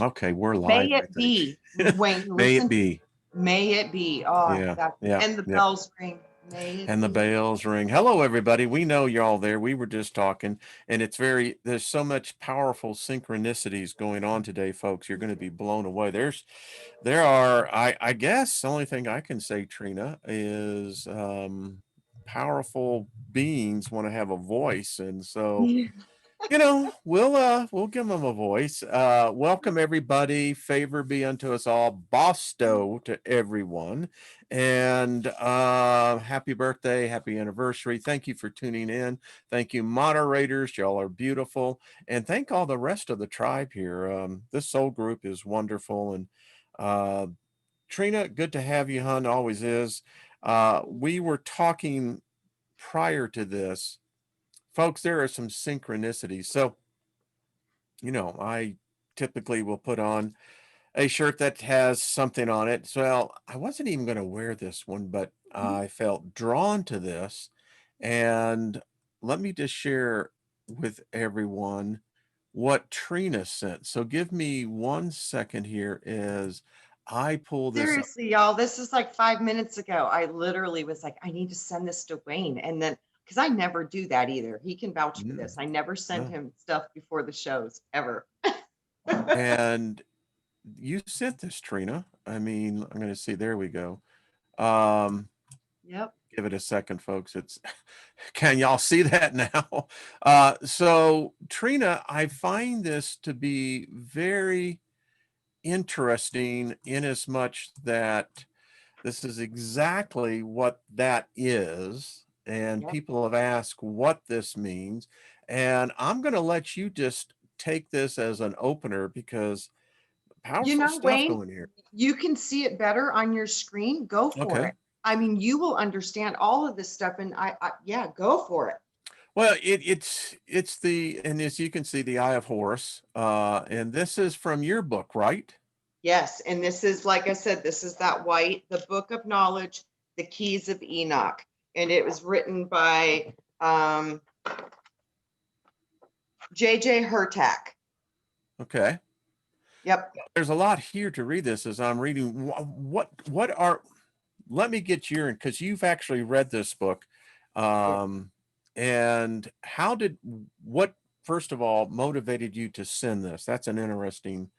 Okay, we're May live, I it think. be. Wayne, May it listen. be. May it be. Oh, Yeah, that, yeah, and the yeah. bells ring. May it And the be. bells ring. Hello, everybody. We know you're all there. We were just talking, and there's so much powerful synchronicities going on today, folks. You're going to be blown away. There are, I guess, the only thing I can say, Trina, is powerful beings want to have a voice. And so, we'll give them a voice. Welcome everybody. Favor be unto us all. Bosto to everyone. And happy birthday, happy anniversary. Thank you for tuning in. Thank you, moderators. Y'all are beautiful. And thank all the rest of the tribe here. This soul group is wonderful. And Trina, good to have you, hon. Always is. We were talking prior to this. Folks, there are some synchronicities. So, I typically will put on a shirt that has something on it. So well, I wasn't even going to wear this one, but I felt drawn to this. And let me just share with everyone what Trina sent. So give me 1 second here as I pull this up. Seriously, y'all, this is like 5 minutes ago. I literally was like, I need to send this to Wayne. And then, because I never do that either. He can vouch for this. Mm, I never send no. him stuff before the shows, ever. And you sent this, Trina. I mean, I'm going to see. There we go. Um, Yep. Give it a second, folks. It's can y'all see that now? So Trina, I find this to be very interesting in as much that this is exactly what that is. And Yep. people have asked what this means. And I'm going to let you just take this as an opener because You powerful know, stuff Wayne, going here. you can see it better on your screen. Go for Okay. it. I mean, you will understand all of this stuff. And yeah, go for it. Well, it's the and as you can see, the Eye of Horus, and this is from your book, right? Yes. And this is, like I said, this is that white, the Book of Knowledge, the Keys of Enoch. And it was written by J.J. Hurtak. Okay. Yep. There's a lot here to read this as I'm reading. What are? Let me get your because you've actually read this book, Yes. um, and how did what first of all motivated you to send this? That's an interesting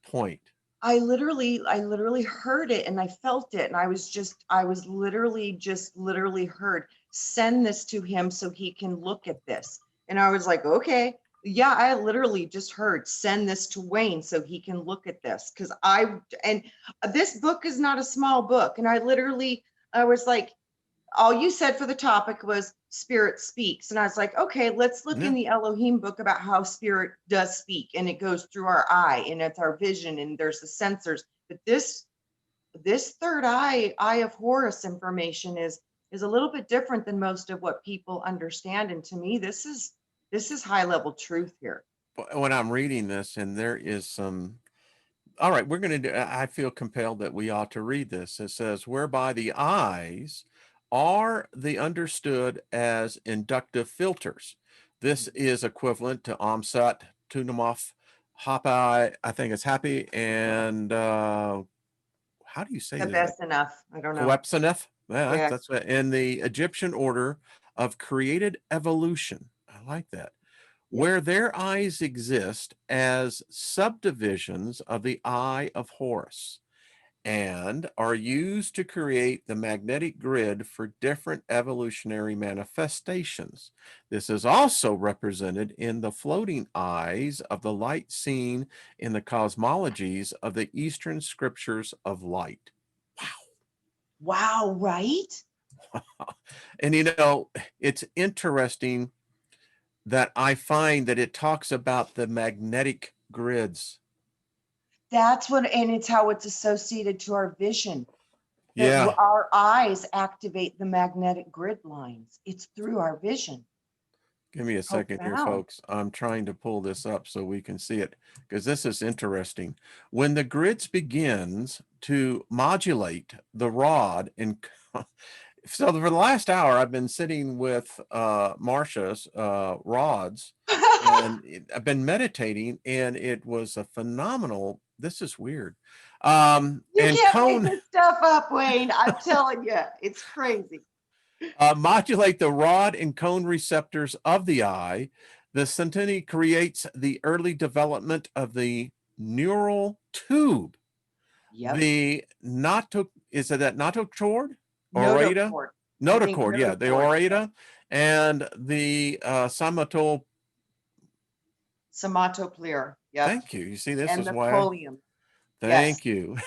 point. I literally heard it and I felt it. And I was literally heard, send this to him so he can look at this. And I was like, okay. Yeah, I literally just heard, send this to Wayne so he can look at this. And this book is not a small book. And I was like, all you said for the topic was spirit speaks. And I was like, okay, let's look in Yeah. the Elohim book about how spirit does speak. And it goes through our eye and it's our vision and there's the sensors. But this third eye of Horus information is a little bit different than most of what people understand. And to me, this is high level truth here. When I'm reading this, and there is some. All right, we're going to do. I feel compelled that we ought to read this. It says, whereby the eyes are the understood as inductive filters. This is equivalent to Omsat, Tunamoff, Happy, I think it's Happy, and how do you say The that? best enough. I don't know. Coepsineth? Yeah, Yeah. that's what, in the Egyptian order of created evolution. I like that Yep. where their eyes exist as subdivisions of the Eye of Horus and are used to create the magnetic grid for different evolutionary manifestations. This is also represented in the floating eyes of the light seen in the cosmologies of the Eastern scriptures of light. Wow, right? Wow. And it's interesting that I find that it talks about the magnetic grids. That's what, and it's how it's associated to our vision. That Yeah. our eyes activate the magnetic grid lines. It's through our vision. Give me a second here, Profound. folks. I'm trying to pull this up so we can see it because this is interesting. When the grids begins to modulate the rod and so for the last hour I've been sitting with Marcia's rods And I've been meditating, and it was a phenomenal. This is weird. You And can't make cone this stuff up, Wayne. I'm telling you, it's crazy. modulate the rod and cone receptors of the eye. The synchronicity creates the early development of the neural tube. Yep. The noto is it that notochord? Orata? Notochord. I think Notochord, yeah, the notochord. orata and the somato. Somatoplier. Yep. Thank you. You see, this And is the why. polium. Yes. Thank you.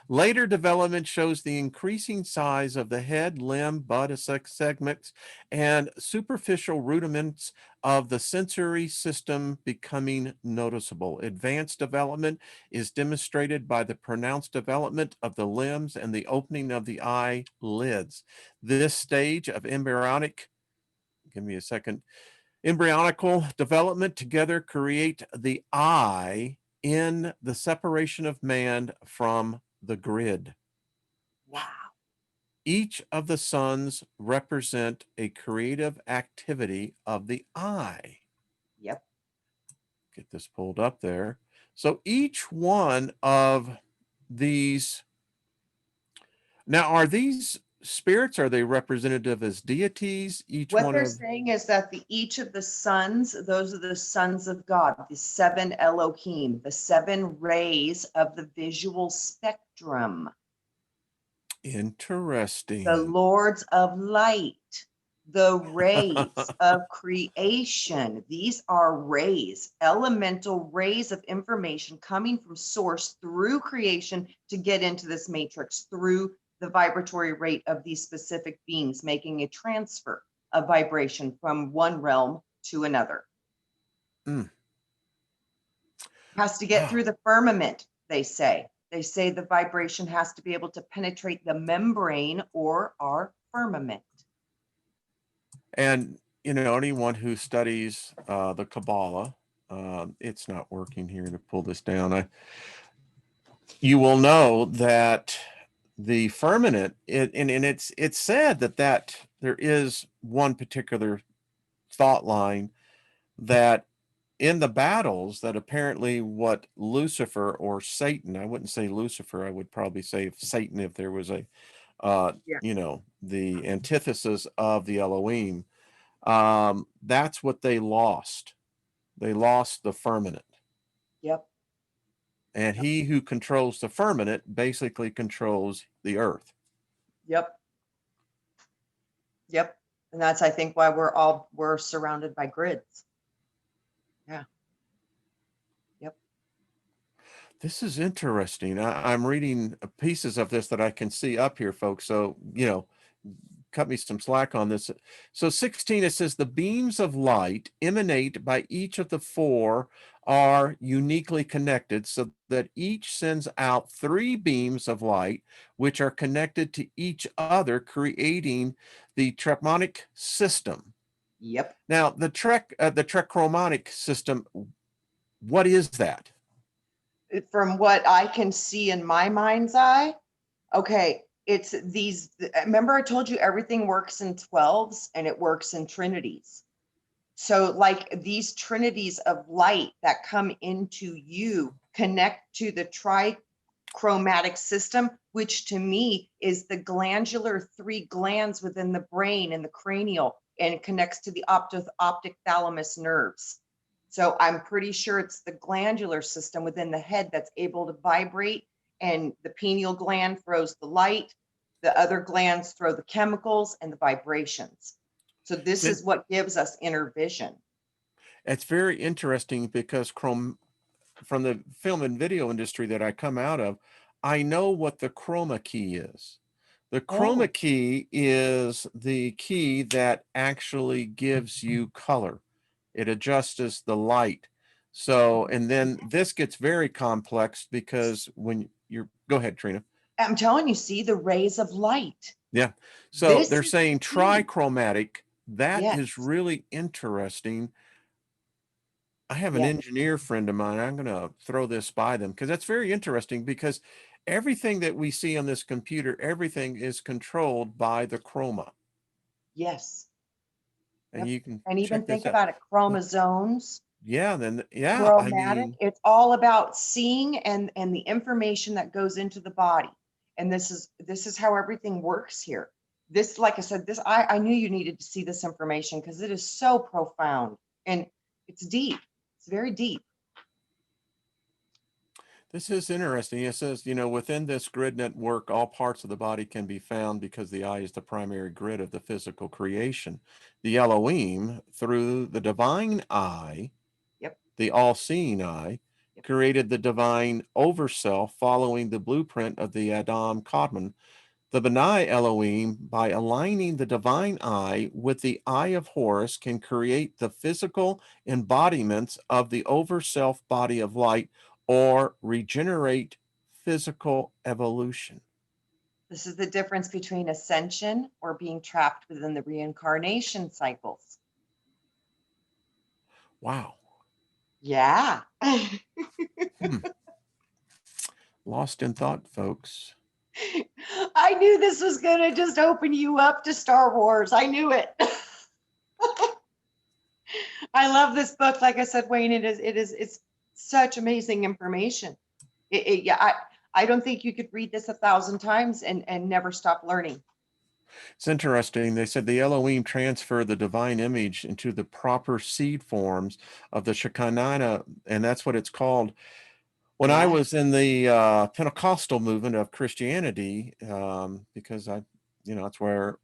Later development shows the increasing size of the head, limb, bud segments, and superficial rudiments of the sensory system becoming noticeable. Advanced development is demonstrated by the pronounced development of the limbs and the opening of the eyelids. This stage of embryonic, give me a second, embryonical development together create the eye in the separation of man from the grid. Wow. Each of the suns represent a creative activity of the eye. Yep. Get this pulled up there. So each one of these, now are these spirits, are they representative as deities? Each What one they're of, saying is that each of the sons, those are the sons of God, the seven Elohim, the seven rays of the visual spectrum, the interesting. lords of light, the rays of creation. These are rays, elemental rays of information coming from source through creation to get into this matrix through the vibratory rate of these specific beings, making a transfer of vibration from one realm to another. Mm. Has to get Wow. through the firmament, they say. They say the vibration has to be able to penetrate the membrane or our firmament. And you know, anyone who studies the Kabbalah, it's not working here to pull this down. You will know that the firmament, and it's said that there is one particular thought line that in the battles that apparently what Lucifer or Satan, I wouldn't say Lucifer, I would probably say Satan if there was a Yeah. you know, the antithesis of the Elohim. That's what they lost. They lost the firmament. Yep. And Yep. he who controls the firmament basically controls the earth. Yep. Yep. And that's, I think, why we're surrounded by grids. Yeah. Yep. This is interesting. I'm reading pieces of this that I can see up here, folks. So, you know, cut me some slack on this. So 16, it says the beams of light emanate by each of the four are uniquely connected so that each sends out three beams of light, which are connected to each other, creating the trechromatic system. Yep. Now, the trechromatic system, what is that? From what I can see in my mind's eye, okay, it's these. Remember, I told you everything works in 12s and it works in trinities. So, like these trinities of light that come into you connect to the trichromatic system, which to me is the glandular three glands within the brain and the cranial, and it connects to the optic thalamus nerves. So I'm pretty sure it's the glandular system within the head that's able to vibrate, and the pineal gland throws the light, the other glands throw the chemicals and the vibrations. So this It, is what gives us inner vision. it's very interesting because from the film and video industry that I come out of, I know what the chroma key is. The Oh, chroma key is the key that actually gives you color. It adjusts the light. So, and then this gets very complex because when you're, go ahead, Trina. I'm telling you, see the rays of light. Yeah. So This they're is the saying key. trichromatic. That Yes, is really interesting. I have an yes, engineer friend of mine. I'm going to throw this by them because that's very interesting because everything that we see on this computer, everything is controlled by the chroma. yes. And Yep. you can And even check think this out. about it, chromosomes, Yeah, then yeah, I chromatic, mean, it's all about seeing and the information that goes into the body. And this is how everything works here. This, like I said, this I knew you needed to see this information because it is so profound and it's deep. It's very deep. this is interesting. It says, within this grid network, all parts of the body can be found because the eye is the primary grid of the physical creation. The Elohim, through the divine eye, Yep. the all-seeing eye, Yep. created the divine overself following the blueprint of the Adam Kadmon. The Benai Elohim, by aligning the divine eye with the Eye of Horus, can create the physical embodiments of the overself body of light or regenerate physical evolution. This is the difference between ascension or being trapped within the reincarnation cycles. Wow. Yeah. Lost in thought, folks. I knew this was going to just open you up to Star Wars. I knew it. I love this book. Like I said, Wayne, it's such amazing information. Yeah, I don't think you could read this 1,000 times and never stop learning. It's interesting. They said the Elohim transfer the divine image into the proper seed forms of the Shekinah, and that's what it's called. When I Yeah. was in the Pentecostal movement of Christianity, because that's where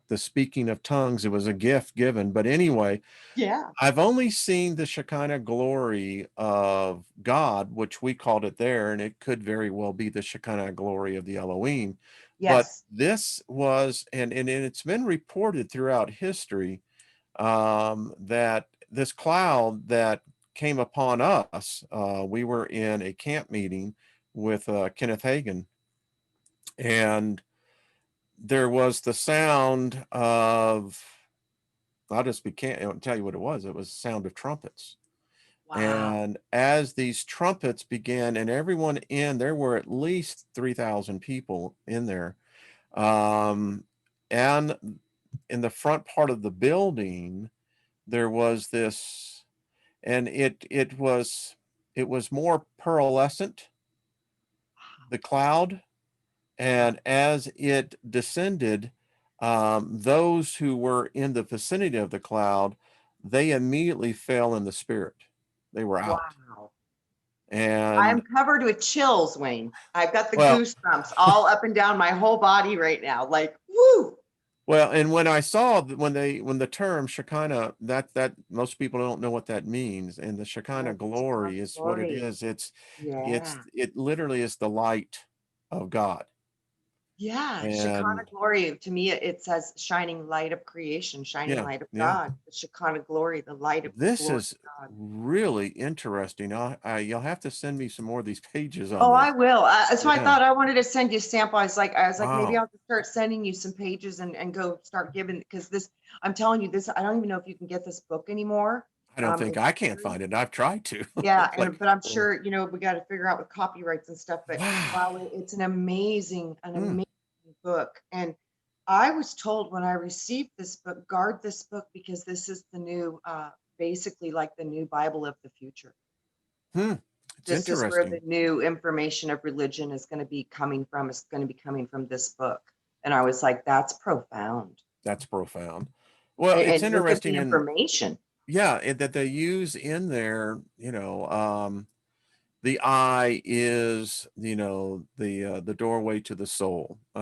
the speaking of tongues, it was a gift given. But anyway, Yeah. I've only seen the Shekinah glory of God, which we called it there, and it could very well be the Shekinah glory of the Elohim. But Yes. this was, and it's been reported throughout history, that this cloud that came upon us, we were in a camp meeting with Kenneth Hagin, and there was the sound of, I'll tell you what it was. It was the sound of trumpets. Wow. And as these trumpets began, and everyone there were at least 3,000 people in there. And in the front part of the building, there was this, and it was more pearlescent, the cloud, Wow. and as it descended, those who were in the vicinity of the cloud, they immediately fell in the spirit. They were out. Wow. I'm And covered with chills, Wayne. I've got the well, goosebumps all up and down my whole body right now. Like, woo. and when I saw when the term Shekinah, that most people don't know what that means, and the Shekinah Yes, it's God's glory is what it glory. is. Yeah. It literally is the light of God. Yeah, Shekinah And glory. To me, it says shining light of creation, shining yeah, light of yeah, God. The Shekinah glory, the light of the this glory is of God. really interesting. You'll have to send me some more of these pages on Oh, I this. will. So I Yeah. thought I wanted to send you a sample. I was like, maybe Wow. I'll just start sending you some pages and go start giving because this. I'm telling you this. I don't even know if you can get this book anymore. I don't think It's I can't very, find it. I've tried to. yeah, It's like, but I'm oh, sure we got to figure out with copyrights and stuff. But wow. wow, it's an Hmm. amazing book. And I was told when I received this book, guard this book because this is the new, basically like the new Bible of the future. Hmm. It's This is where the interesting. new information of religion is going to be coming from. It's going to be coming from this book. And I was like, that's profound. That's profound. Well, it's And look at interesting the in information. yeah, that they use in there, the eye is, the doorway to the soul. It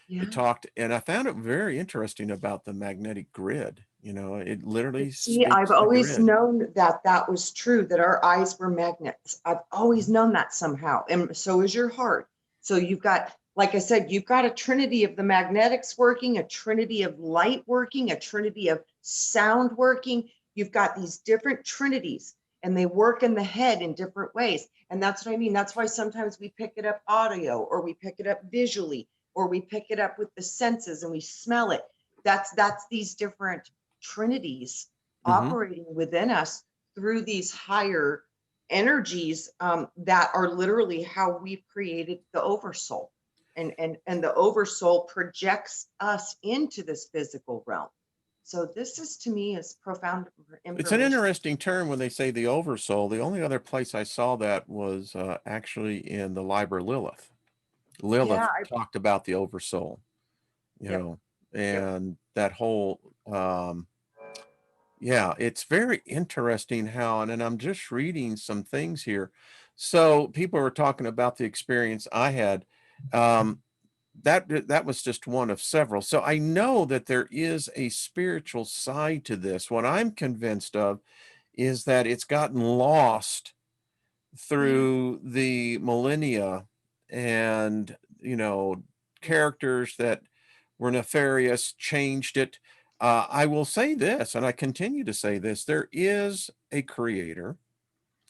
Yeah. talked, and I found it very interesting about the magnetic grid. It literally See, I've speaks the always grid. known that that was true, that our eyes were magnets. I've always known that somehow. And so is your heart. So you've got, like I said, you've got a trinity of the magnetics working, a trinity of light working, a trinity of sound working. You've got these different trinities and they work in the head in different ways. And that's what I mean. That's why sometimes we pick it up audio or we pick it up visually or we pick it up with the senses and we smell it. That's these different trinities Hmm. operating within us through these higher energies that are literally how we've created the oversoul. And the oversoul projects us into this physical realm. So this is, to me, is profound It's an information. interesting term when they say the oversoul. The only other place I saw that was actually in the Liber Lilith. Yeah, Lilith talked about the oversoul, you yep, know, yep. and that whole, yeah, it's very interesting how, and I'm just reading some things here. So people were talking about the experience I had. Um, that was just one of several. So I know that there is a spiritual side to this. What I'm convinced of is that it's gotten lost Yeah, through the millennia, and yeah. characters that were nefarious changed it. I will say this, and I continue to say this: there is a creator,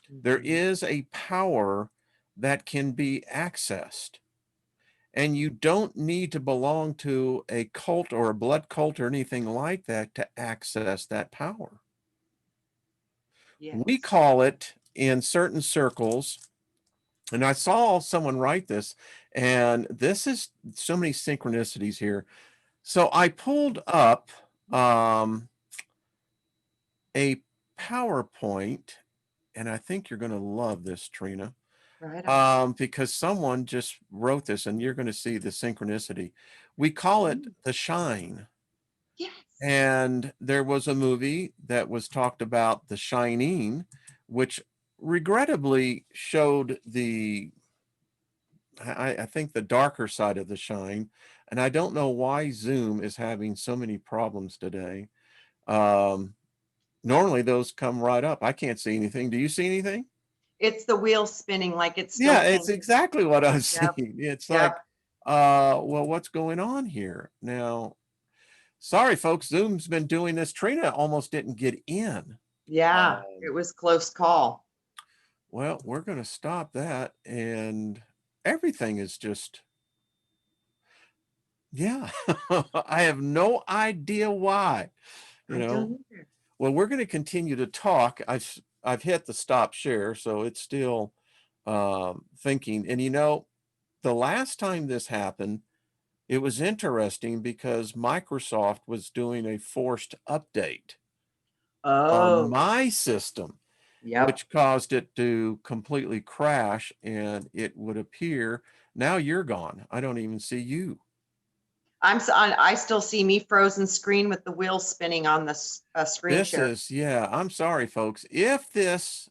there Mhm. is a power that can be accessed, and you don't need to belong to a cult or a blood cult or anything like that to access that power. We Yes. call it in certain circles, and I saw someone write this, and this is so many synchronicities here. So I pulled up a PowerPoint, and I think you're going to love this, Trina, Right on. because someone just wrote this, and you're going to see the synchronicity. We call it Mm. the shine. Yes. And there was a movie that was talked about, The Shining, which regrettably showed I think the darker side of the shine. And I don't know why Zoom is having so many problems today. Um, Normally those come right up. I can't see anything. Do you see anything? It's the wheel spinning like it's still Yeah, it's thinking. exactly what I'm Yep. seeing. It's Yep. like, well, what's going on here? Now, sorry, folks, Zoom's been doing this. Trina almost didn't get in. Yeah. It Um, was close call. well, we're going to stop that. And everything is just, yeah, I have no idea why, you I don't know. either. Well, we're going to continue to talk. I've hit the stop share, so it's still thinking. And the last time this happened, it was interesting because Microsoft was doing a forced update on Oh, my system, yep. which caused it to completely crash, and it would appear now you're gone. I don't even see you. I still see me frozen screen with the wheel spinning on the screen This share. is, yeah, I'm sorry, folks. If this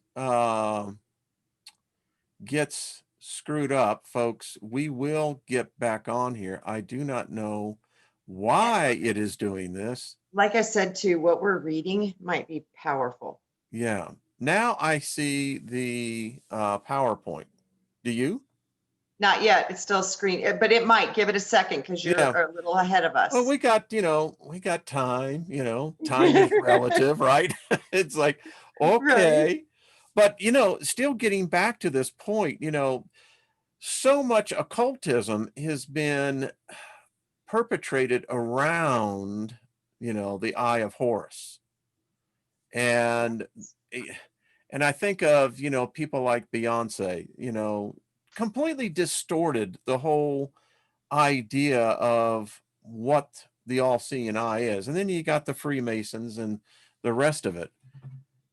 gets screwed up, folks, we will get back on here. I do not know And why it is doing this. like I said too, what we're reading might be powerful. Yeah. Now I see the PowerPoint. Do you? Not yet. It's still screen, but it might give it a second because you're Yeah. a little ahead of Well, us. we got time, time is relative, right? It's like, Right. okay. But, still getting back to this point, so much occultism has been perpetrated around, the Eye of Horus. And eh, and I think of, people like Beyonce, completely distorted the whole idea of what the all-seeing eye is. And then you got the Freemasons and the rest of it.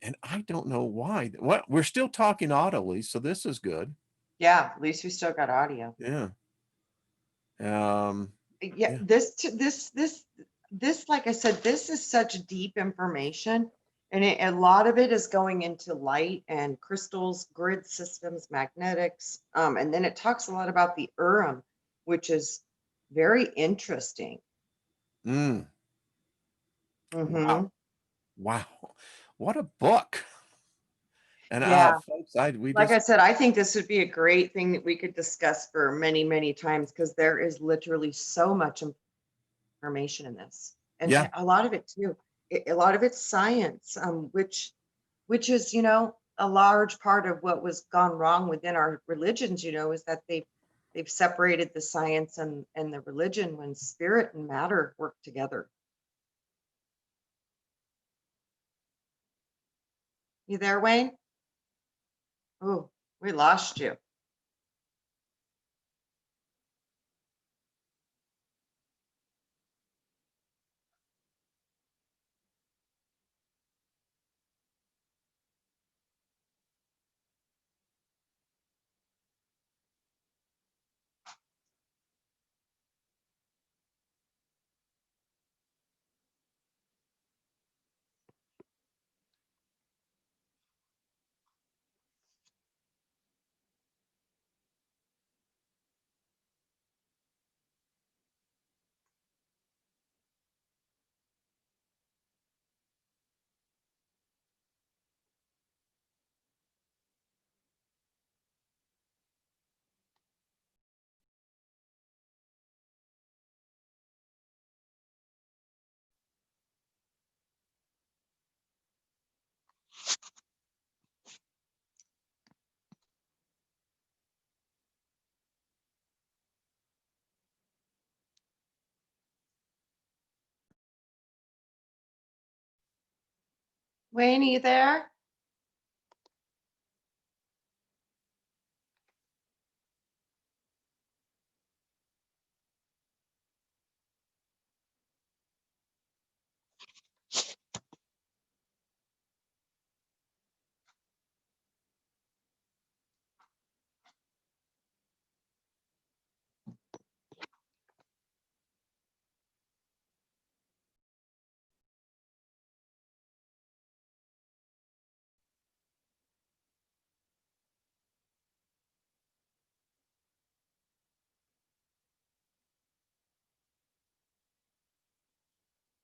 And I don't know why. What, we're still talking audibly, so this is good. Yeah, at least we still got audio. Yeah. Um, Yeah, yeah. this, like I said, this is such deep information, and a lot of it is going into light and crystals, grid systems, magnetics, and then it talks a lot about the Urim, which is very interesting. Mm, wow. Hmm. Wow. What a book. And Yeah, folks, we like I just, said, I think this would be a great thing that we could discuss for many, many times because there is literally so much information in this, and yeah. a lot of it too. A lot of it's science, which is, a large part of what was gone wrong within our religions, is that they've separated the science and the religion when spirit and matter work together. You there, Wayne? Oh, we lost you. Wayne, are you there?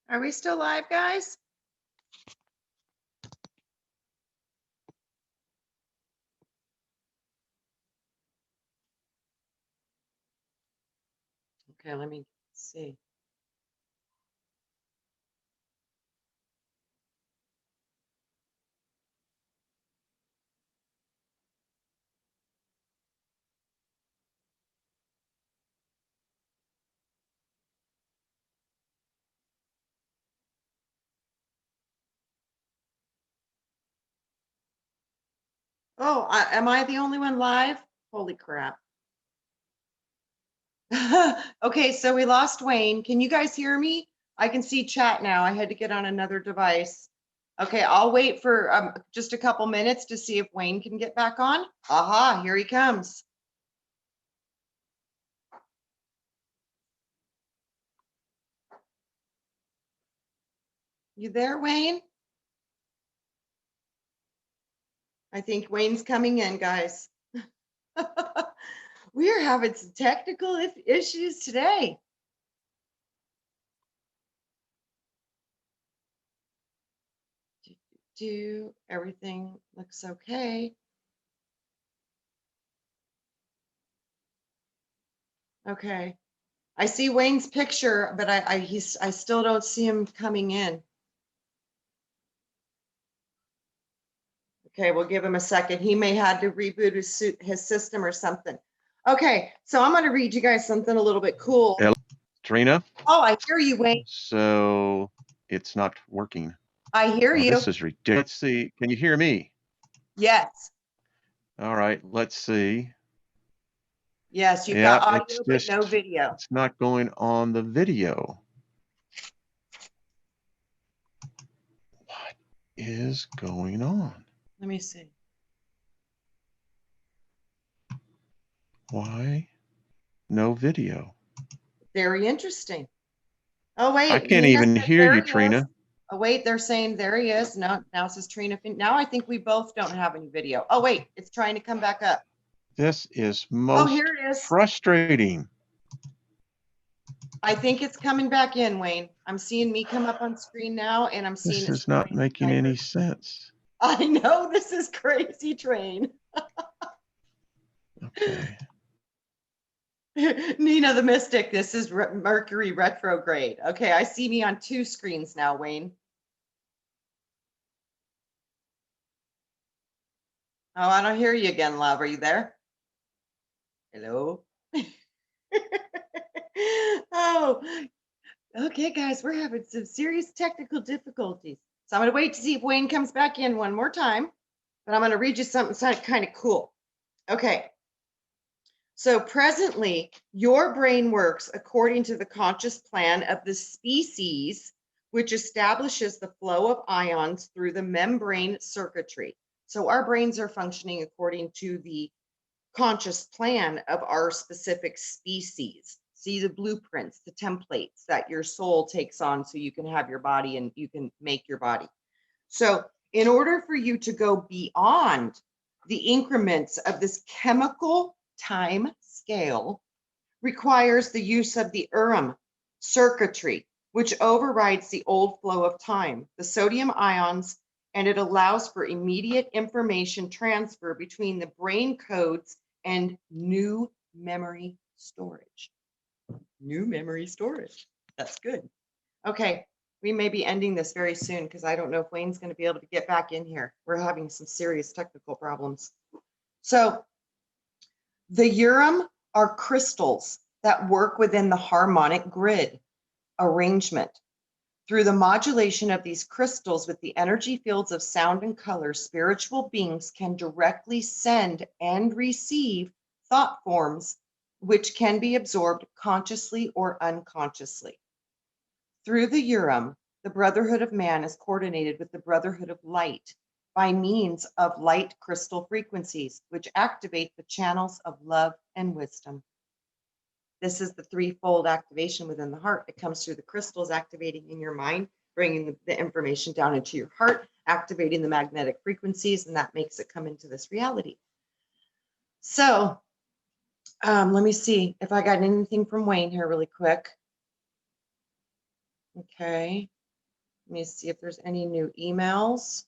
Are we still live, guys? Okay, let me see. Oh, am I the only one live? Holy crap. Okay, so we lost Wayne. Can you guys hear me? I can see chat now. I had to get on another device. Okay, I'll wait for just a couple minutes to see if Wayne can get back on. Aha, here he comes. You there, Wayne? I think Wayne's coming in, guys. We are having some technical issues today. Everything looks okay. Okay. I see Wayne's picture, but I still don't see him coming in. Okay, we'll give him a second. He may have to reboot his system or something. Okay, so I'm going to read you guys something a little bit cool. Trina. Oh, I hear you, Wayne. So it's not working. I hear you. This is ridiculous. Let's see. Can you hear me? Yes. All right. Let's see. Yes, you've got audio, but no video. It's not going on the video. What is going on? Let me see. Why no video? Very interesting. Oh, wait. I can't even hear you, Trina. Oh, wait, they're saying there he is. No, now it says Trina. Now I think we both don't have any video. Oh, wait, it's trying to come back up. This is most here it is. frustrating. I think it's coming back in, Wayne. I'm seeing me come up on screen now, and I'm seeing This is not making any sense. I know, this is crazy train. Okay. Nina the Mystic, this is Mercury retrograde. Okay, I see me on 2 screens now, Wayne. Oh, I don't hear you again, love. Are you there? Hello? Oh, okay, guys, we're having some serious technical difficulties. So I'm going to wait to see if Wayne comes back in one more time, but I'm going to read you something kind of cool. Okay. So presently, your brain works according to the conscious plan of the species, which establishes the flow of ions through the membrane circuitry. So our brains are functioning according to the conscious plan of our specific species. See the blueprints, the templates that your soul takes on so you can have your body and you can make your body. So in order for you to go beyond the increments of this chemical time scale requires the use of the Urim circuitry, which overrides the old flow of time, the sodium ions, and it allows for immediate information transfer between the brain codes and new memory storage. New memory storage. That's good. Okay, we may be ending this very soon because I don't know if Wayne's going to be able to get back in here. We're having some serious technical problems. So the Urim are crystals that work within the harmonic grid arrangement. Through the modulation of these crystals with the energy fields of sound and color, spiritual beings can directly send and receive thought forms which can be absorbed consciously or unconsciously. Through the Urim, the brotherhood of man is coordinated with the brotherhood of light by means of light crystal frequencies, which activate the channels of love and wisdom. This is the threefold activation within the heart. It comes through the crystals activating in your mind, bringing the information down into your heart, activating the magnetic frequencies, and that makes it come into this reality. So let me see if I got anything from Wayne here really quick. Okay. Let me see if there's any new emails.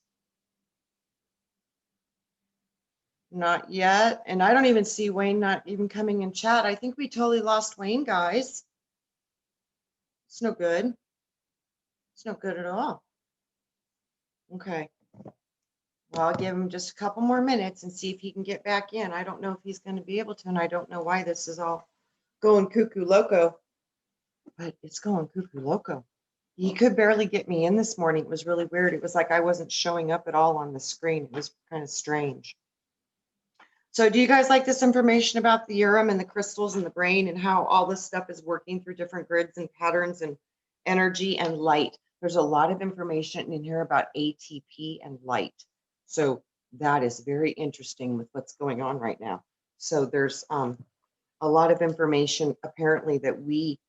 Not yet. And I don't even see Wayne not even coming in chat. I think we totally lost Wayne, guys. It's no good. It's no good at all. Okay. Well, I'll give him just a couple more minutes and see if he can get back in. I don't know if he's going to be able to, and I don't know why this is all going cuckoo loco, but it's going cuckoo loco. He could barely get me in this morning. It was really weird. It was like I wasn't showing up at all on the screen. It was kind of strange. So do you guys like this information about the Urim and the crystals and the brain and how all this stuff is working through different grids and patterns and energy and light? There's a lot of information in here about ATP and light. So that is very interesting with what's going on right now. So there's a lot of information apparently that we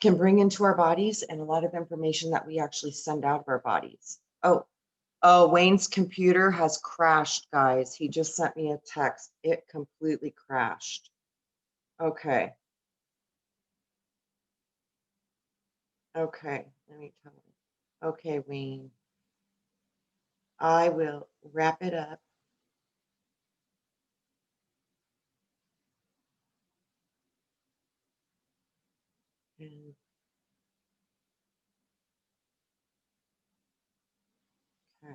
can bring into our bodies and a lot of information that we actually send out of our bodies. Oh, Wayne's computer has crashed, guys. He just sent me a text. It completely crashed. Okay. Okay, let me tell you. Okay, Wayne. I will wrap it up. And okay.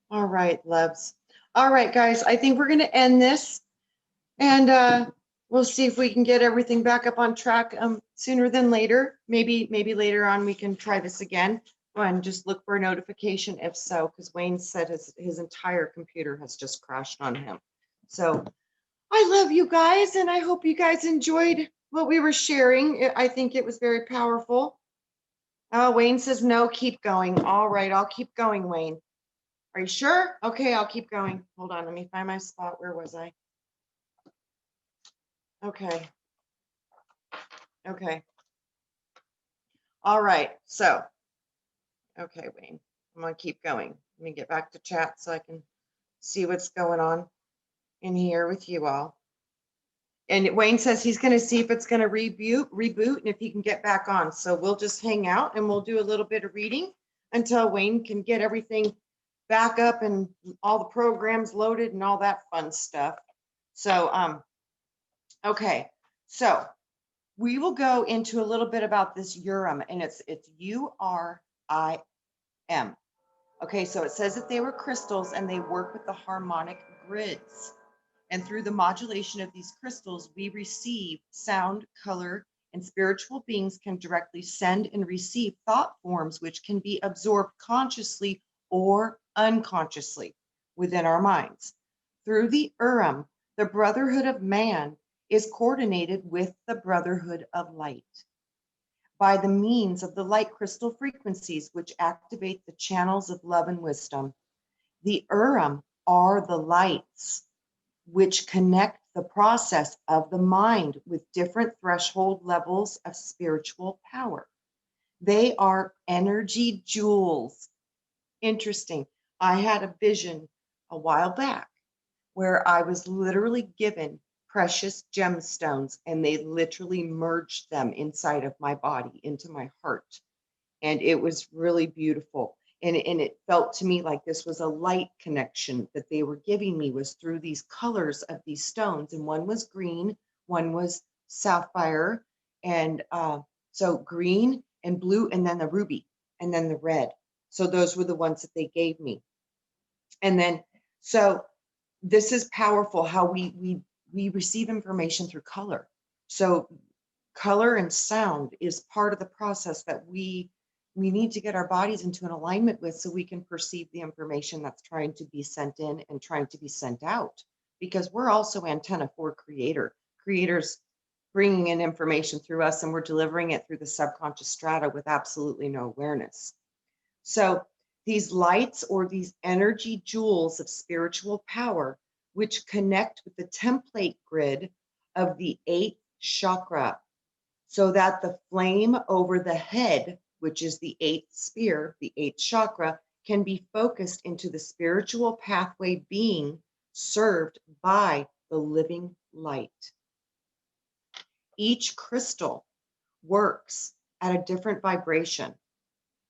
All right, loves. All right, guys, I think we're going to end this. And we'll see if we can get everything back up on track sooner than later. Maybe later on we can try this again and just look for a notification if so, because Wayne said his entire computer has just crashed on him. So I love you guys, and I hope you guys enjoyed what we were sharing. I think it was very powerful. Wayne says no, keep going. All right, I'll keep going, Wayne. Are you sure? Okay, I'll keep going. Hold on, let me find my spot. Where was I? Okay. Okay. All right. So, okay, Wayne, I'm going to keep going. Let me get back to chat so I can see what's going on in here with you all. And Wayne says he's going to see if it's going to reboot and if he can get back on. So we'll just hang out and we'll do a little bit of reading until Wayne can get everything back up and all the programs loaded and all that fun stuff. So, okay. So we will go into a little bit about this Urim, and it's URIM. Okay, so it says that they were crystals and they work with the harmonic grids. And through the modulation of these crystals, we receive sound, color, and spiritual beings can directly send and receive thought forms which can be absorbed consciously or unconsciously within our minds. Through the Urim, the brotherhood of man is coordinated with the brotherhood of light by the means of the light crystal frequencies which activate the channels of love and wisdom. The Urim are the lights which connect the process of the mind with different threshold levels of spiritual power. They are energy jewels. Interesting. I had a vision a while back where I was literally given precious gemstones and they literally merged them inside of my body, into my heart. And it was really beautiful. And it felt to me like this was a light connection that they were giving me, was through these colors of these stones. And one was green, one was sapphire, and so green and blue, and then the ruby, and then the red. So those were the ones that they gave me. And then, so this is powerful how we receive information through color. So color and sound is part of the process that we we need to get our bodies into an alignment with so we can perceive the information that's trying to be sent in and trying to be sent out, because we're also antenna for creators bringing in information through us, and we're delivering it through the subconscious strata with absolutely no awareness. So these lights, or these energy jewels of spiritual power, which connect with the template grid of the 8th chakra, so that the flame over the head, which is the 8th sphere, the 8th chakra, can be focused into the spiritual pathway being served by the living light. Each crystal works at a different vibration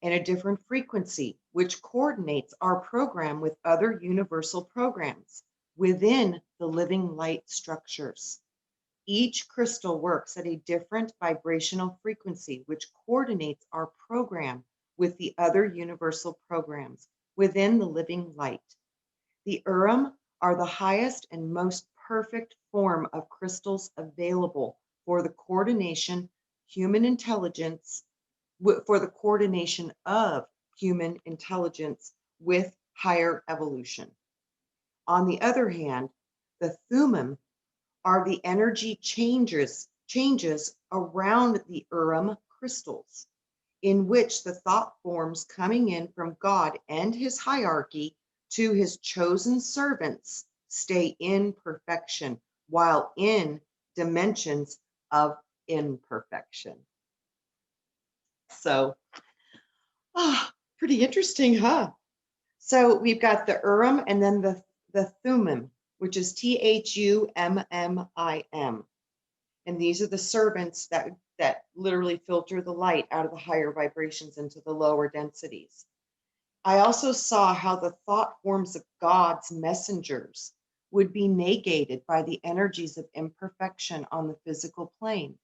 and a different frequency, which coordinates our program with other universal programs within the living light structures. Each crystal works at a different vibrational frequency, which coordinates our program with the other universal programs within the living light. The Urim are the highest and most perfect form of crystals available for the coordination human intelligence for the coordination of human intelligence with higher evolution. On the other hand, the Thummim are the energy changes around the Urim crystals, in which the thought forms coming in from God and his hierarchy to his chosen servants stay in perfection while in dimensions of imperfection. So, pretty interesting, huh? So we've got the Urim and then the Thummim, which is Thummim. And these are the servants that literally filter the light out of the higher vibrations into the lower densities. I also saw how the thought forms of God's messengers would be negated by the energies of imperfection on the physical plane.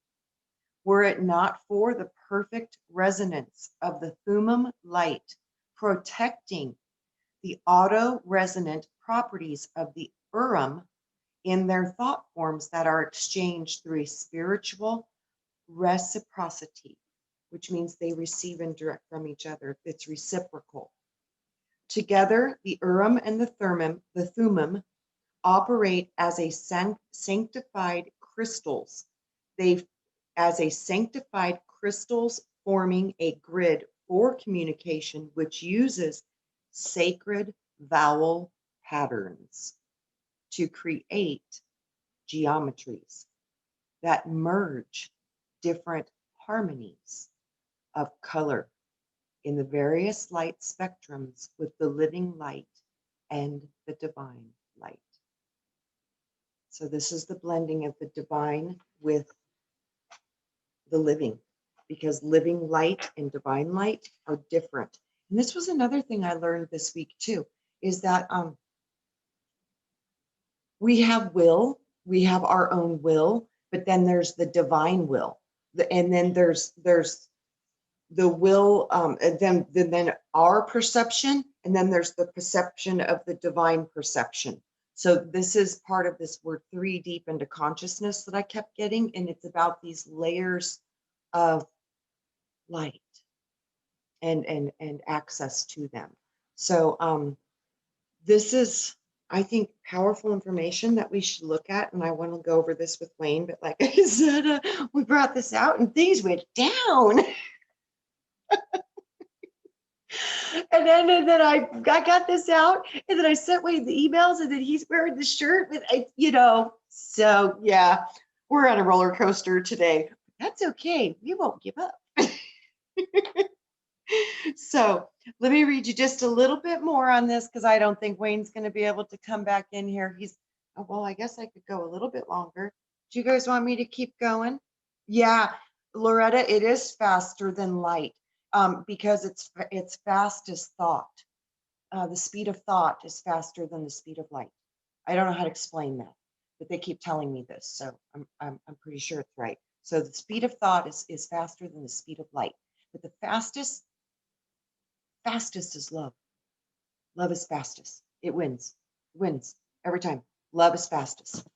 Were it not for the perfect resonance of the Thummim light protecting the auto-resonant properties of the Urim in their thought forms that are exchanged through a spiritual reciprocity, which means they receive and direct from each other. It's reciprocal. Together, the Urim and the Thummim operate as a sanctified crystals. Forming a grid for communication, which uses sacred vowel patterns to create geometries that merge different harmonies of color in the various light spectrums with the living light and the divine light. So this is the blending of the divine with the living, because living light and divine light are different. And this was another thing I learned this week too, is that we have our own will, but then there's the divine will, and then there's the will, and then our perception, and then there's the perception of the divine perception. So this is part of this word 3 deep into consciousness that I kept getting, and it's about these layers of light and access to them. So this is, I think, powerful information that we should look at, and I want to go over this with Wayne, but like I said, we brought this out and things went down. And then I got this out, and then I sent Wayne the emails, and then he's wearing the shirt with, so yeah, we're on a roller coaster today. That's okay. We won't give up. So let me read you just a little bit more on this, because I don't think Wayne's going to be able to come back in here. Well, I guess I could go a little bit longer. Do you guys want me to keep going? Yeah, Loretta, it is faster than light, because it's fast as thought. The speed of thought is faster than the speed of light. I don't know how to explain that, but they keep telling me this, so I'm pretty sure it's right. So the speed of thought is faster than the speed of light, but the fastest is love. Love is fastest. It wins every time. Love is fastest.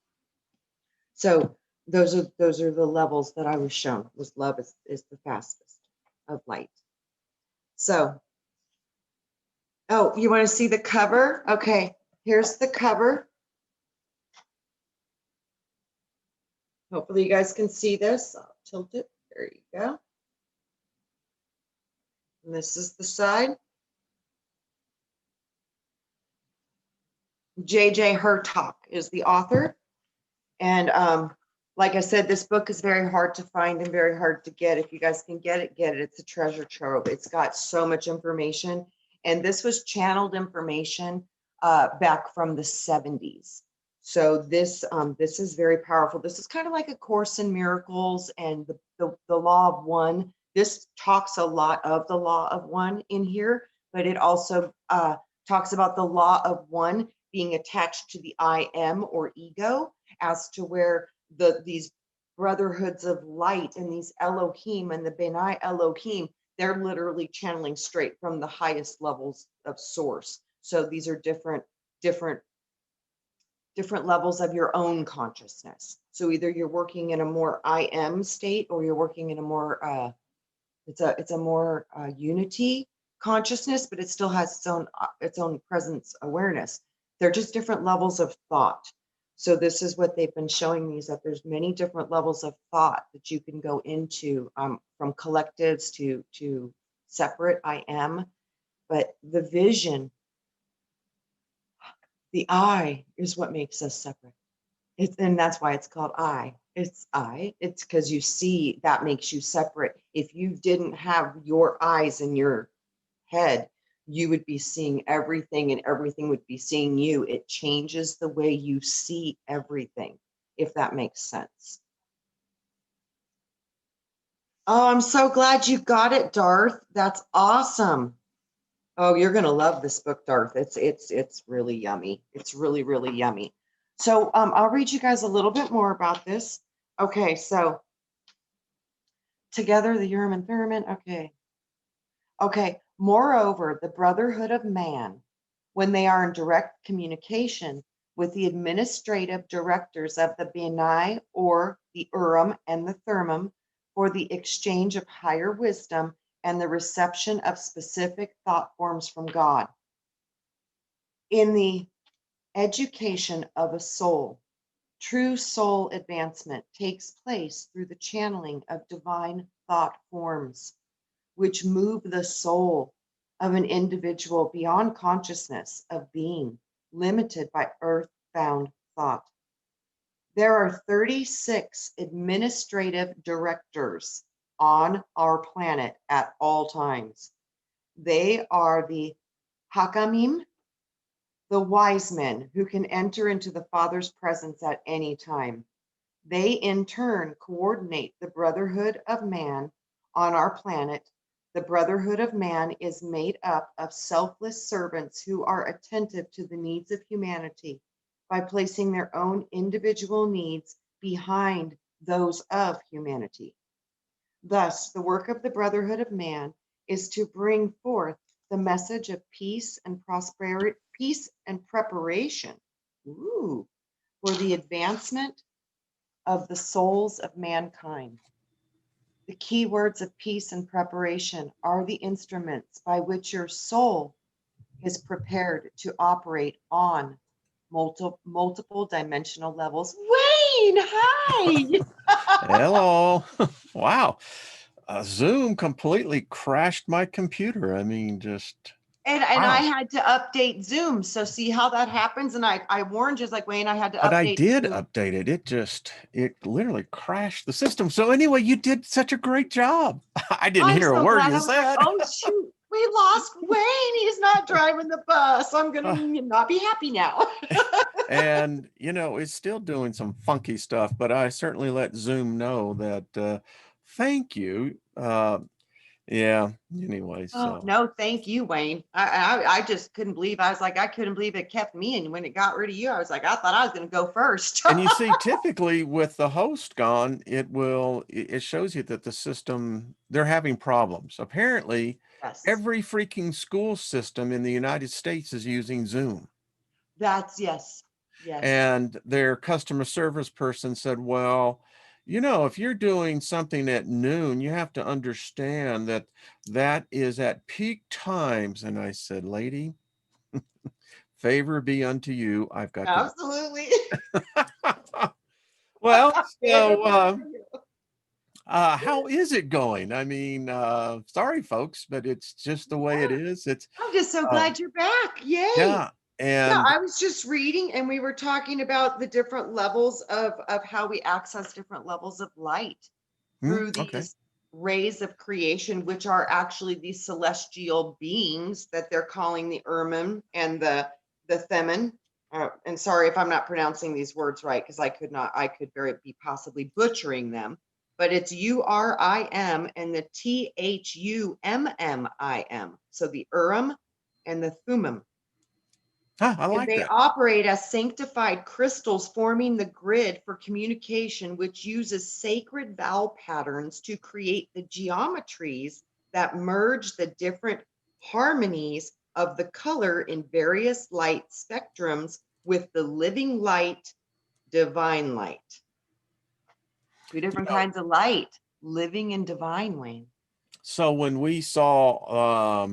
So those are the levels that I was shown. Was love is the fastest of light. So, oh, you want to see the cover? Okay, here's the cover. Hopefully you guys can see this. I'll tilt it. There you go. And this is the side. J.J. Hertok is the author. And like I said, this book is very hard to find and very hard to get. If you guys can get it, get it. It's a treasure trove. It's got so much information. And this was channeled information back from the 70s. So this is very powerful. This is kind of like a Course in Miracles and the Law of One. This talks a lot of the Law of One in here, but it also talks about the Law of One being attached to the I am or ego, as to where these brotherhoods of light and these Elohim and the Benai Elohim, they're literally channeling straight from the highest levels of source. So these are different levels of your own consciousness. So either you're working in a more I am state, or you're working in a more it's a more unity consciousness, but it still has its own presence awareness. They're just different levels of thought. So this is what they've been showing me, is that there's many different levels of thought that you can go into, from collectives to separate I am. But the vision, the I, is what makes us separate. And that's why it's called I. It's I. It's because you see, that makes you separate. If you didn't have your eyes in your head, you would be seeing everything and everything would be seeing you. It changes the way you see everything, if that makes sense. Oh, I'm so glad you got it, Darth. That's awesome. Oh, you're going to love this book, Darth. It's really yummy. It's really, really yummy. So I'll read you guys a little bit more about this. Okay, so together, the Urim and Thummim. Okay. Moreover, the brotherhood of man, when they are in direct communication with the administrative directors of the Benai or the Urim and the Thummim for the exchange of higher wisdom and the reception of specific thought forms from God. In the education of a soul, true soul advancement takes place through the channeling of divine thought forms, which move the soul of an individual beyond consciousness of being limited by earth-bound thought. There are 36 administrative directors on our planet at all times. They are the Hakamim, the wise men who can enter into the Father's presence at any time. They in turn coordinate the brotherhood of man on our planet. The brotherhood of man is made up of selfless servants who are attentive to the needs of humanity by placing their own individual needs behind those of humanity. Thus, the work of the brotherhood of man is to bring forth the message of peace and prosperity, peace and preparation, for the advancement of the souls of mankind. The key words of peace and preparation are the instruments by which your soul is prepared to operate on multiple dimensional levels. Wayne, hi! Hello. Wow. Zoom completely crashed my computer. I mean, just And wow. I had to update Zoom. So see how that happens? And I warned you, like, Wayne, I had to But I update did Zoom. update it. It literally crashed the system. So anyway, you did such a great job. I didn't I'm hear a so word glad. you I was like, said. oh shoot, we lost Wayne. He's not driving the bus. I'm gonna not be happy now. And you know, it's still doing some funky stuff, but I certainly let Zoom know that thank you. Yeah, anyway, Oh so no, thank you, Wayne. I just couldn't believe. I was like, I couldn't believe it kept me. And when it got rid of you, I was like, I thought I was gonna go first. and you see, typically with the host gone, it shows you that the system, they're having problems. Apparently, Yes, every freaking school system in the United States is using Zoom. that's yes. And their customer service person said, well, You know, if you're doing something at noon, you have to understand that that is at peak times. And I said, lady, favor be unto you. I've got to Absolutely. go. Well, Favor so be unto you. how is it going? I mean, sorry, folks, but it's just the way it Yeah. is. It's I'm just so uh, glad you're back. Yay. yeah, Yeah, and I was just reading and we were talking about the different levels of how we access different levels of light through okay. these rays of creation, which are actually these celestial beings that they're calling the Urim and the Thummim. And sorry if I'm not pronouncing these words right, because I could very be possibly butchering them. But it's Urim and the Thummim. So the Urim and the Thummim. I And like they that. operate as sanctified crystals forming the grid for communication, which uses sacred vowel patterns to create the geometries that merge the different harmonies of the color in various light spectrums with the living light, divine light. Two You different know, kinds of light, living and divine, Wayne. so when we saw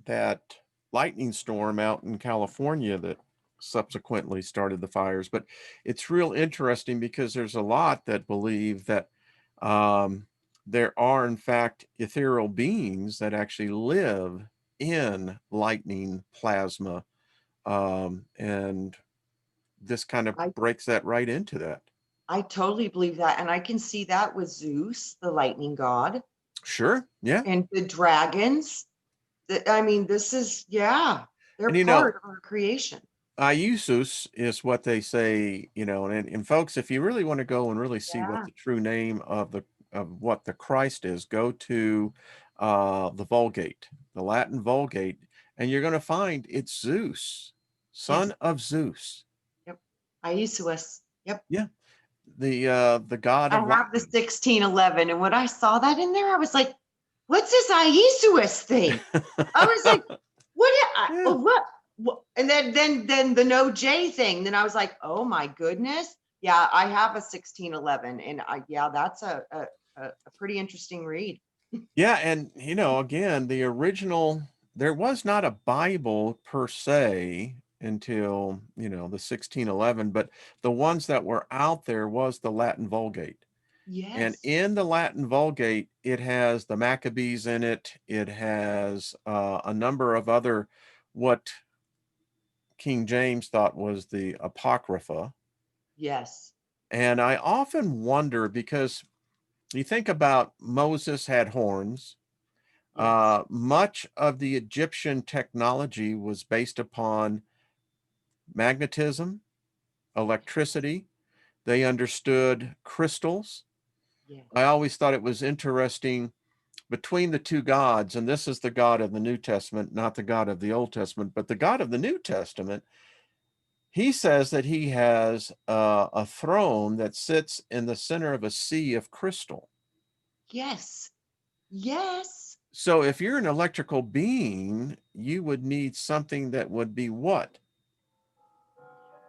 that lightning storm out in California that subsequently started the fires, but it's real interesting because there's a lot that believe that um, there are in fact ethereal beings that actually live in lightning plasma, and this kind of I breaks that right into that. I totally believe that. And I can see that with Zeus, the lightning god, Sure, yeah. and the dragons. I mean, this is, yeah, they're And you know, part of our creation. Iusus is what they say, you know, and folks, if you really want to go and really see what Yeah. the true name of the of what the Christ is, go to the Vulgate, the Latin Vulgate, and you're going to find it's Zeus, Yes. son of Zeus. Yep. Iesous. Yep. Yeah, the god I of have the lightning. 1611. And when I saw that in there, I was like, what's this Iesous thing? I was like, Yeah. what? And then the no J thing. Then I was like, oh my goodness. Yeah, I have a 1611. And yeah, that's a pretty interesting read. Yeah, and you know, again, the original, there was not a Bible per se until, you know, the 1611, but the ones that were out there was the Latin Vulgate. And Yes. in the Latin Vulgate, it has the Maccabees in it. It has a number of other what King James thought was the Apocrypha. Yes. And I often wonder because you think about Moses had horns. Yes. Much of the Egyptian technology was based upon magnetism, electricity. They understood crystals. I Yes. always thought it was interesting between the two gods, and this is the God of the New Testament, not the God of the Old Testament, but the God of the New Testament. He says that he has a throne that sits in the center of a sea of crystal. Yes. Yes. So if you're an electrical being, you would need something that would be what?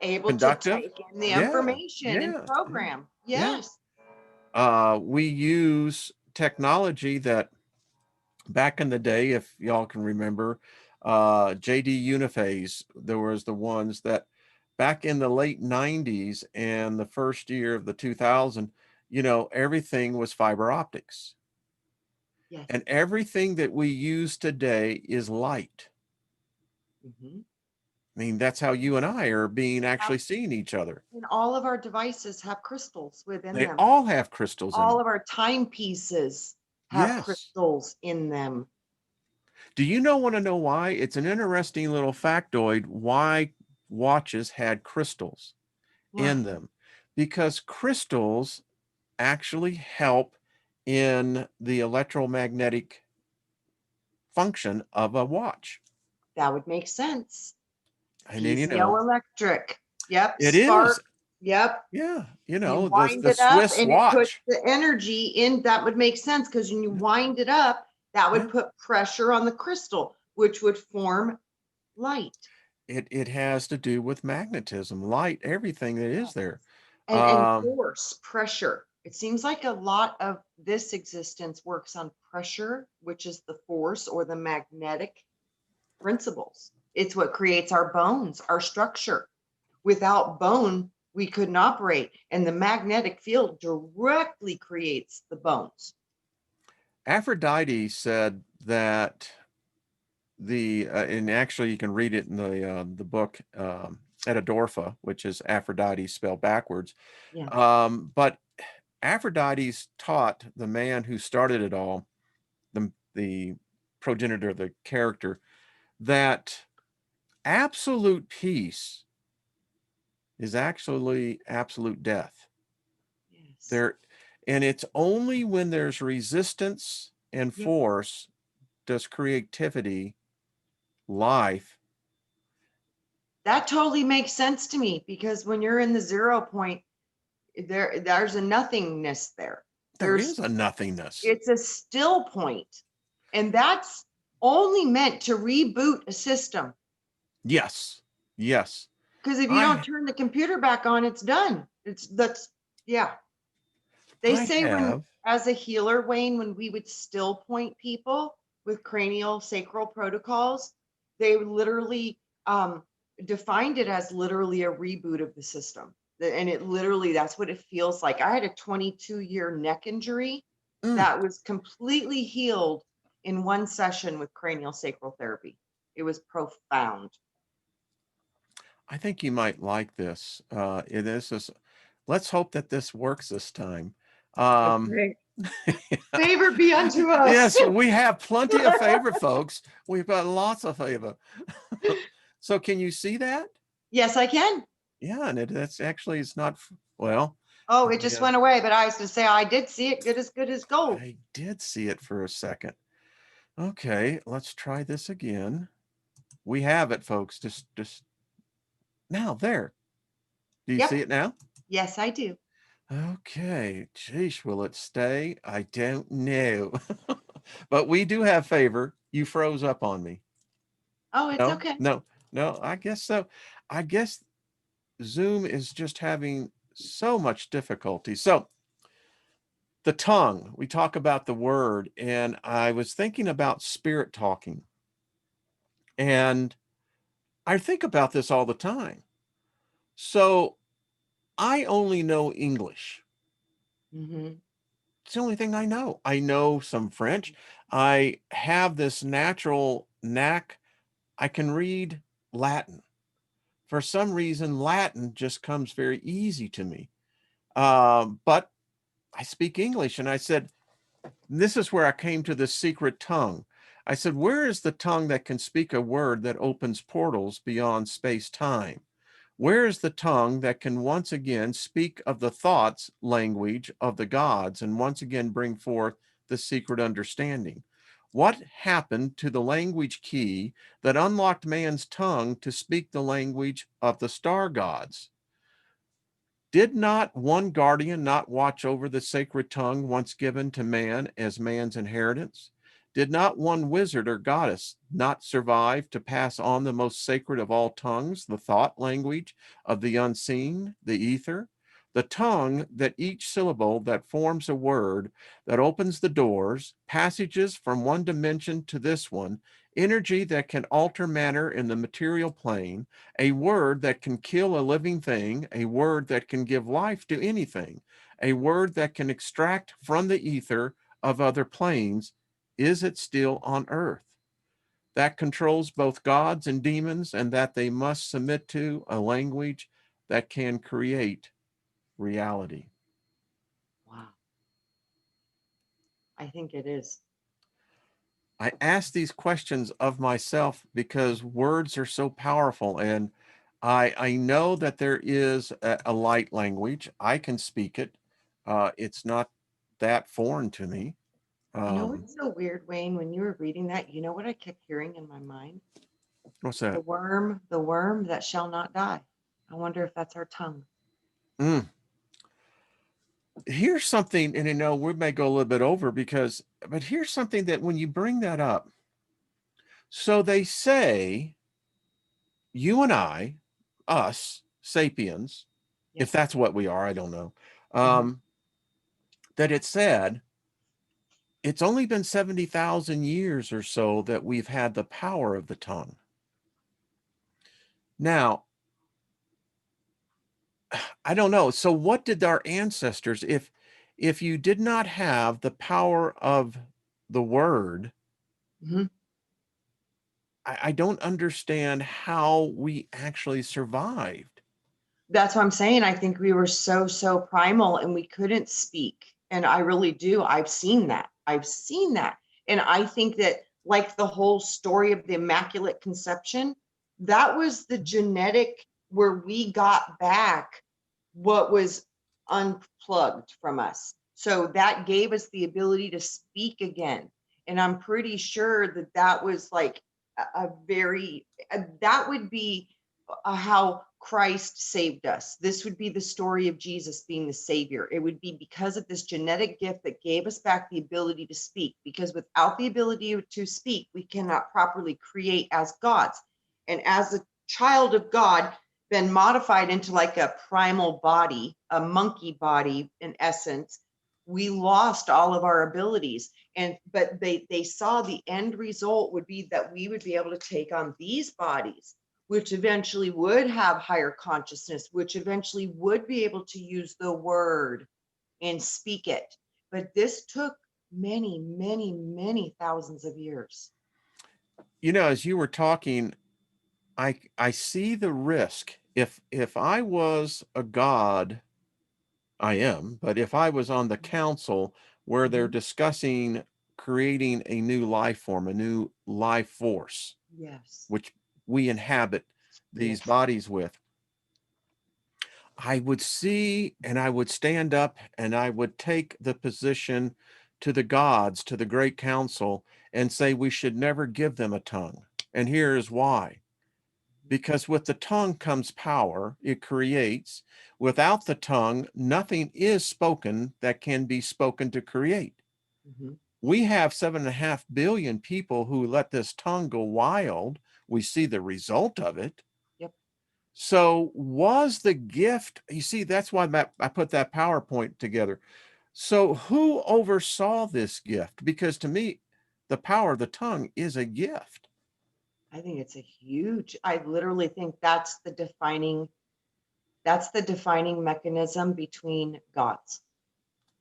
Able to Conductive? take in the Yeah, information and yeah, yeah, program. yeah. Yes. We use technology that back in the day, if y'all can remember, JD Uniphase, there was the ones that back in the late 90s and the first year of the 2000, you know, everything was fiber optics. Yes. And everything that we use today is light. Mhm. I mean, that's how you and I are being Yep. actually seeing each other. And all of our devices have crystals within They them. all have crystals in All them. of our timepieces have Yes. crystals in them. Do you know want to know why? It's an interesting little factoid why watches had crystals Why? in them. Because crystals actually help in the electromagnetic function of a watch. That would make sense. And then, you know, Piezoelectric. Yep. it is. Spark. Yep. Yeah, you You know, wind the it up Swiss and it puts watch. the energy in. That would make sense because when you Yeah, wind it up, that would yeah. put pressure on the crystal, which would form light. It has to do with magnetism, light, everything that is there. And Um, force, pressure. It seems like a lot of this existence works on pressure, which is the force or the magnetic principles. It's what creates our bones, our structure. Without bone, we couldn't operate, and the magnetic field directly creates the bones. Aphrodite said that and actually you can read it in the book Etadorfa, which is Aphrodite spelled backwards. Yeah. But Aphrodite's taught the man who started it all, the progenitor of the character, that absolute peace is actually absolute death. Yes. And it's only when there's resistance and Yep. force does creativity, life. That totally makes sense to me, because when you're in the 0 point, there's a nothingness there. There is a nothingness. It's a still point, and that's only meant to reboot a system. Yes. Yes. Because if you don't turn the computer back on, it's done. Yeah. They say when, as a healer, Wayne, when we would still point people with cranial sacral protocols, they literally defined it as literally a reboot of the system. And it literally, that's what it feels like. I had a 22-year neck injury that was completely healed in one session with cranial sacral therapy. It was profound. I think you might like this. Let's hope that this works this time. Okay. Favor be unto us. Yes, we have plenty of favor, folks. We've got lots of favor. So can you see that? Yes, I can. Yeah, and that's actually, it's not, well. Oh, it just went away, but I was to say I did see it good as gold. I did see it for a second. Okay, let's try this again. We have it, folks. Just now there. Do you see it now? Yes, I do. Okay. Geesh, will it stay? I don't know. But we do have favor. You froze up on me. Oh, it's okay. No, I guess so. I guess Zoom is just having so much difficulty. So the tongue, we talk about the word, and I was thinking about spirit talking. And I think about this all the time. So I only know English. It's the only thing I know. I know some French. I have this natural knack. I can read Latin. For some reason, Latin just comes very easy to me. But I speak English. And I said, this is where I came to the secret tongue. I said, where is the tongue that can speak a word that opens portals beyond space-time? Where is the tongue that can once again speak of the thoughts language of the gods and once again bring forth the secret understanding? What happened to the language key that unlocked man's tongue to speak the language of the star gods? Did not one guardian not watch over the sacred tongue once given to man as man's inheritance? Did not one wizard or goddess not survive to pass on the most sacred of all tongues, the thought language of the unseen, the ether? The tongue that each syllable that forms a word, that opens the doors, passages from one dimension to this one, energy that can alter matter in the material plane, a word that can kill a living thing, a word that can give life to anything, a word that can extract from the ether of other planes. Is it still on earth? That controls both gods and demons, and that they must submit to a language that can create reality. Wow. I think it is. I ask these questions of myself because words are so powerful, and I know that there is a light language. I can speak it. It's not that foreign to me. You know what's so weird, Wayne? When you were reading that, you know what I kept hearing in my mind? What's that? The worm that shall not die. I wonder if that's our tongue. Here's something, and we may go a little bit over but here's something that when you bring that up, so they say, you and I, us, sapiens, if that's what we are, I don't know. that it said it's only been 70,000 years or so that we've had the power of the tongue. Now, I don't know. So what did our ancestors, if you did not have the power of the word, Mhm. I don't understand how we actually survived. That's what I'm saying. I think we were so primal and we couldn't speak. And I really do. I've seen that. I've seen that. And I think that, like the whole story of the Immaculate Conception, that was the genetic where we got back what was unplugged from us. So that gave us the ability to speak again. And I'm pretty sure that that was like a very, that would be how Christ saved us. This would be the story of Jesus being the Savior. It would be because of this genetic gift that gave us back the ability to speak. Because without the ability to speak, we cannot properly create as gods. And as a child of God, been modified into like a primal body, a monkey body in essence, we lost all of our abilities. And but they saw the end result would be that we would be able to take on these bodies, which eventually would have higher consciousness, which eventually would be able to use the word and speak it. But this took many thousands of years. You know, as you were talking, I see the risk. If I was a god, I am, but if I was on the council where they're Mhm. discussing creating a new life form, a new life force, Yes, which we inhabit these yes. bodies with, I would see and I would stand up and I would take the position to the gods, to the great council, and say we should never give them a tongue. And here is why. Because with the tongue comes power, it creates. Without the tongue, nothing is spoken that can be spoken to create. Mhm. We have 7.5 billion people who let this tongue go wild. We see the result of it. Yep. So was the gift, you see, that's why I put that PowerPoint together. So who oversaw this gift? Because to me, the power of the tongue is a gift. I think it's a huge, I literally think that's the defining mechanism between gods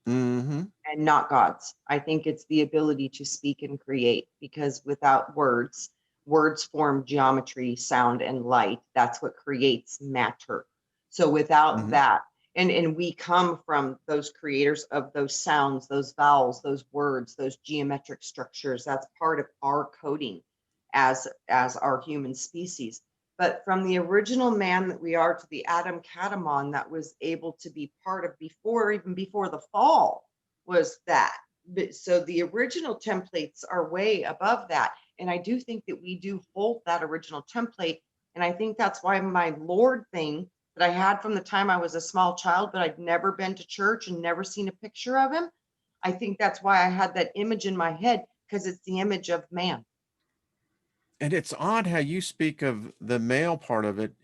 Mm-hmm. and not gods. I think it's the ability to speak and create, because without words, words form geometry, sound, and light. That's what creates matter. So without Mm-hmm. that, and we come from those creators of those sounds, those vowels, those words, those geometric structures. That's part of our coding as our human species. But from the original man that we are to the Adam Katamon that was able to be part of before, even before the fall, was that. So the original templates are way above that. And I do think that we do hold that original template. And I think that's why my Lord thing that I had from the time I was a small child, but I'd never been to church and never seen a picture of him. I think that's why I had that image in my head, because it's the image of man. And it's odd how you speak of the male part of it.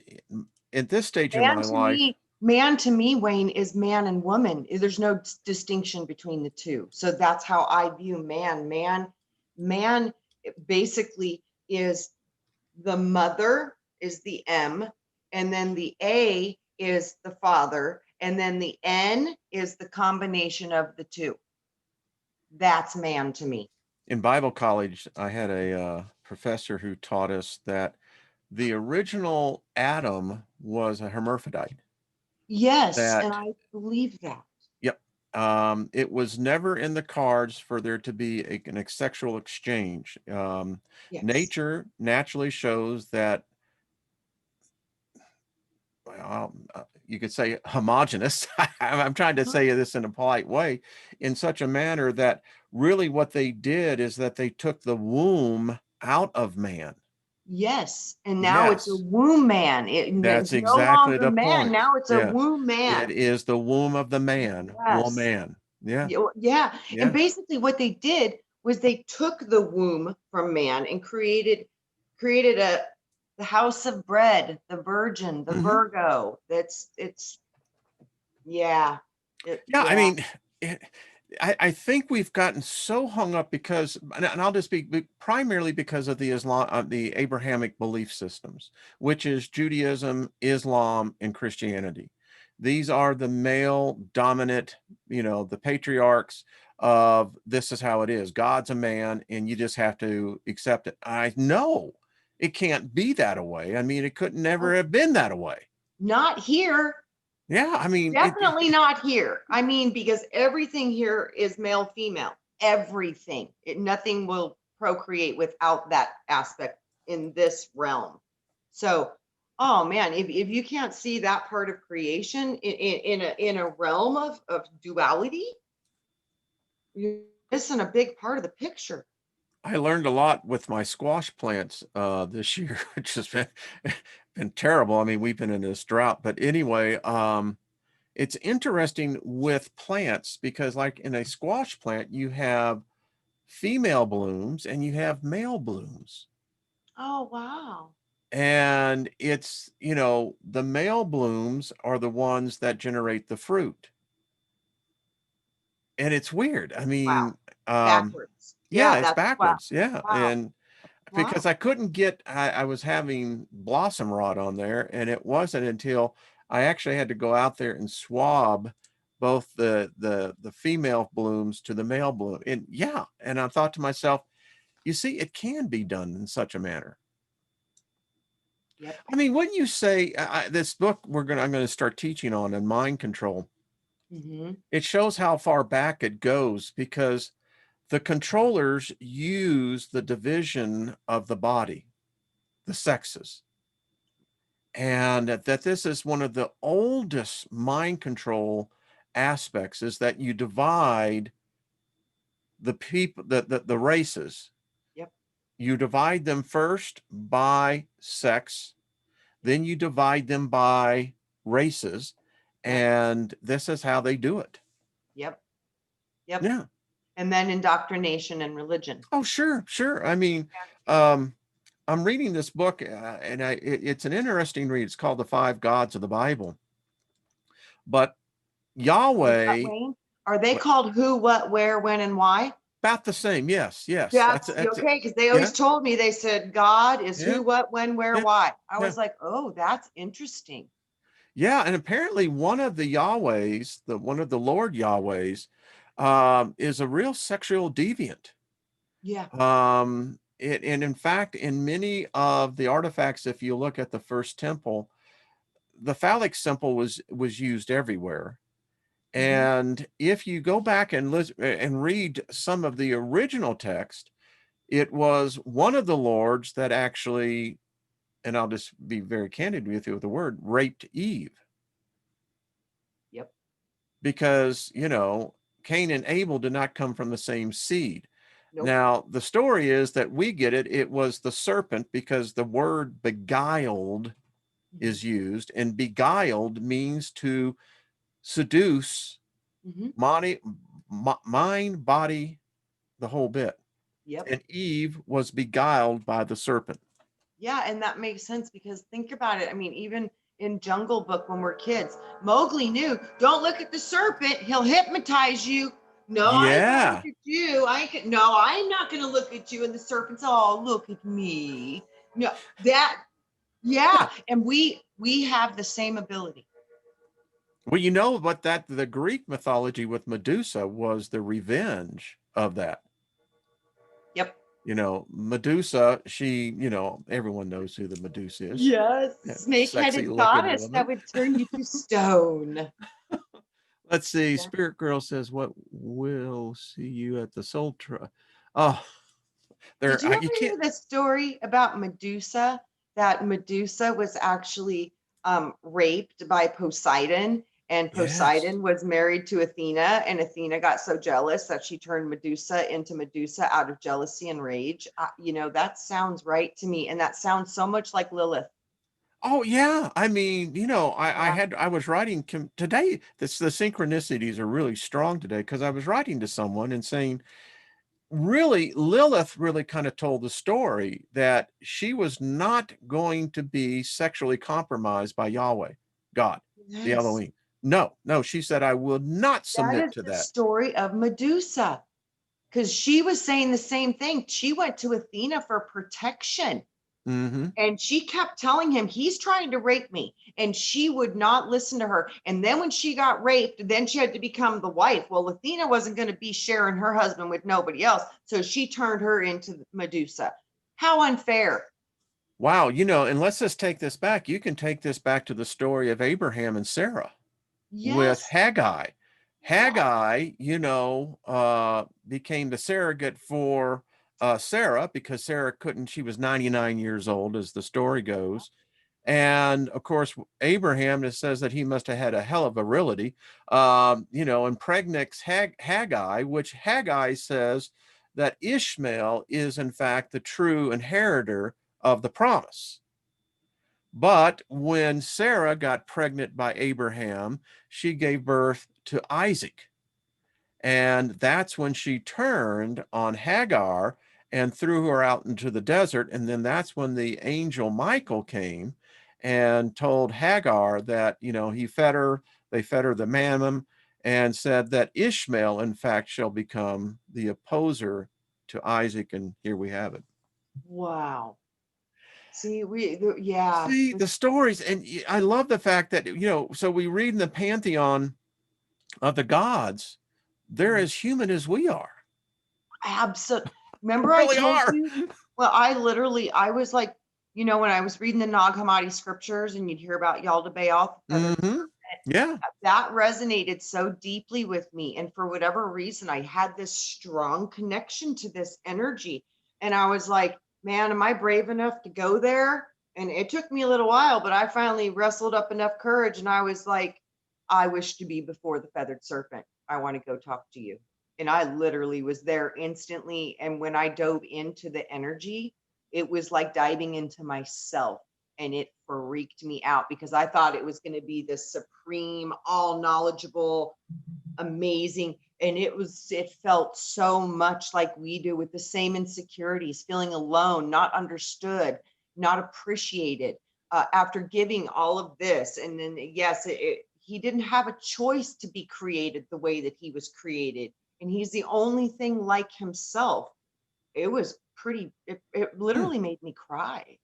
At this stage in Man my to life, me, man to me, Wayne, is man and woman. There's no distinction between the two. So that's how I view man. Man basically is the mother is the M, and then the A is the father, and then the N is the combination of the two. That's man to me. in Bible college, I had a professor who taught us that the original Adam was a hermaphrodite. Yes, and That, I believe that. yep, it was never in the cards for there to be an sexual exchange. Yes. Nature naturally shows that, well, you could say homogenous. I'm trying to Mhm. say this in a polite way, in such a manner that really what they did is that they took the womb out of man. Yes, and now it's a Yes, womb man. that's It's no exactly longer the man. point. Now it's a Yeah, womb it man. is the womb of the man, Yes. woman. Yeah, Yeah. And yeah. basically what they did was they took the womb from man and created the house of bread, the virgin, the Mhm. Virgo. That's it's yeah. Yeah, I Yeah. mean, it, I think we've gotten so hung up because, and I'll just speak primarily because of the the Abrahamic belief systems, which is Judaism, Islam, and Christianity. These are the male dominant, the patriarchs of this is how it is. God's a man, and you just have to accept it. I know it can't be that way. I mean, it could never have been that way. Not here. Yeah, I mean, Definitely not here. I mean, because everything here is male, female. Everything. Nothing will procreate without that aspect in this realm. So, oh man, if you can't see that part of creation in a realm of duality, you're missing a big part of the picture. I learned a lot with my squash plants this year, which has been terrible. I mean, we've been in this drought, but anyway, it's interesting with plants because, like in a squash plant, you have female blooms and you have male blooms, Oh wow. and it's the male blooms are the ones that generate the fruit, and it's weird. I Wow. mean, Backwards. yeah, Yeah, it's that's wow. backwards. Yeah, Wow. and because Wow. I couldn't get, I was having blossom rot on there, and it wasn't until I actually had to go out there and swab both the female blooms to the male bloom. And yeah, and I thought to myself, you see, it can be done in such a manner. Yep. I mean, wouldn't you say this book I'm going to start teaching on in mind control? Mm-hmm. It shows how far back it goes because the controllers use the division of the body, the sexes, and that this is one of the oldest mind control aspects, is that you divide the people, the races. Yep. You divide them first by sex, then you divide them by races, Yep. and this is how they do it. Yep. Yep. Yeah. And then indoctrination and religion. Oh, sure, sure. I mean, Yeah. um, I'm reading this book, and it's an interesting read. It's called The Five Gods of the Bible. But Wait, what, Yahweh, Wayne? Are they what, called who, what, where, when, and why? about the same. Yes, yes. That's That's okay, because they always yeah, told me, they said God is yeah, who, what, when, where, yeah, why. I yeah, was like, oh, that's interesting. yeah. And apparently, one of the Yahwehs, one of the Lord Yahwehs, is a real sexual deviant. Yeah. And in fact, in many of the artifacts, if you look at the first temple, the phallic symbol was used everywhere. Hmm. And if you go back and listen and read some of the original text, it was one of the lords that actually, and I'll just be very candid with you with the word, raped Eve. Yep. Because, Cain and Abel did not come from the same seed. Nope. Now, the story is that we get it was the serpent, because the word beguiled Hmm. is used, and beguiled means to seduce Hmm. mind, body, the whole bit. Yep. And Eve was beguiled by the serpent. Yeah, and that makes sense because think about it. I mean, even in Jungle Book when we're kids, Mowgli knew, don't look at the serpent, he'll hypnotize you. No, I ain't gonna look Yeah. at you. No, I'm not gonna look at you. And the serpent's, oh, look at me. No, that, Yeah. yeah. And we have the same ability. Well, you know what, that the Greek mythology with Medusa was the revenge of that. Yep. Medusa, she, everyone knows who the Medusa is. Yes, Yeah, sexy snake-headed looking goddess that woman. would turn you to stone. Let's see. Yeah. Spirit Girl says, "What will see you at the Soul Truck?" Oh, Did you ever you can't. hear the story about Medusa? That Medusa was actually raped by Poseidon, and Yes. Poseidon was married to Athena, and Athena got so jealous that she turned Medusa into Medusa out of jealousy and rage. That sounds right to me, and that sounds so much like Lilith. Oh yeah. I mean, Yeah. I was writing today. The synchronicities are really strong today, because I was writing to someone and saying, really, Lilith really kind of told the story that she was not going to be sexually compromised by Yahweh, God, the Yes. Elohim. No, she said, I will not That submit is to the that. story of Medusa, because she was saying the same thing. She went to Athena for protection. Mm-hmm. And she kept telling him, he's trying to rape me. And she would not listen to her. And then when she got raped, then she had to become the wife. Well, Athena wasn't going to be sharing her husband with nobody else. So she turned her into Medusa. How unfair. Wow, you know, and let's just take this back. You can take this back to the story of Abraham and Sarah with Yes. Haggai. Yes. Haggai, you know, became the surrogate for Sarah because Sarah couldn't, she was 99 years old, as the story goes. And of course, Abraham, it says that he must have had a hell of a virility, you know, impregnates Haggai, which Haggai says that Ishmael is in fact the true inheritor of the promise. But when Sarah got pregnant by Abraham, she gave birth to Isaac. And that's when she turned on Hagar and threw her out into the desert. And then that's when the angel Michael came and told Hagar that, you know, they fed her the manna and said that Ishmael, in fact, shall become the opposer to Isaac. And here we have it. Wow. See, yeah. See the stories. And I love the fact that, you know, so we read in the pantheon of the gods, they're as human as we are. Absolutely. Remember I Really told are. you? Well, I was like, when I was reading the Nag Hammadi scriptures and you'd hear about Yaldabaoth, the feathered Mm-hmm. serpent, Yeah. that resonated so deeply with me. And for whatever reason, I had this strong connection to this energy. And I was like, man, am I brave enough to go there? And it took me a little while, but I finally wrestled up enough courage. And I was like, I wish to be before the feathered serpent. I want to go talk to you. And I literally was there instantly. And when I dove into the energy, it was like diving into myself, and it freaked me out because I thought it was going to be this supreme, all knowledgeable, amazing. And it felt so much like we do, with the same insecurities, feeling alone, not understood, not appreciated, after giving all of this. And then, yes, he didn't have a choice to be created the way that he was created. And he's the only thing like himself. It was it Hmm. literally made me cry.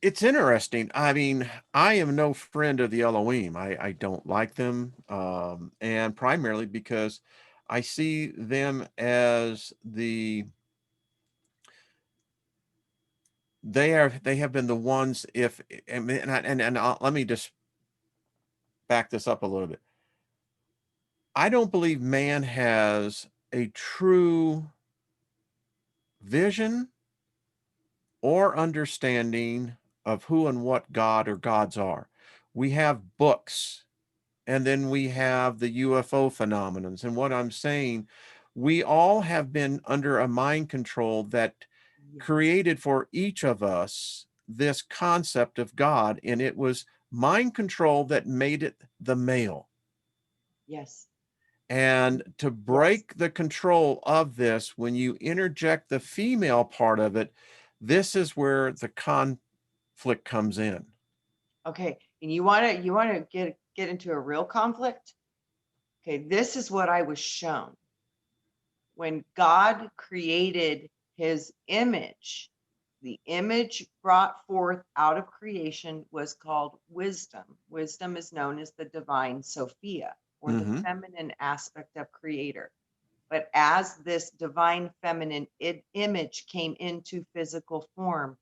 It's interesting. I mean, I am no friend of the Elohim. I don't like them. And primarily because I see them as they have been the ones, if let me just back this up a little bit. I don't believe man has a true vision or understanding of who and what God or gods are. We have books, and then we have the UFO phenomenons. And what I'm saying, we all have been under a mind control that Yes. created for each of us this concept of God, and it was mind control that made it the male. Yes. And to Yes. break the control of this, when you interject the female part of it, this is where the conflict comes in. Okay. And you want to get into a real conflict? Okay, this is what I was shown. When God created his image, the image brought forth out of creation was called wisdom. Wisdom is known as the divine Sophia, or the Mm-hmm. feminine aspect of creator. But as this divine feminine image came into physical form,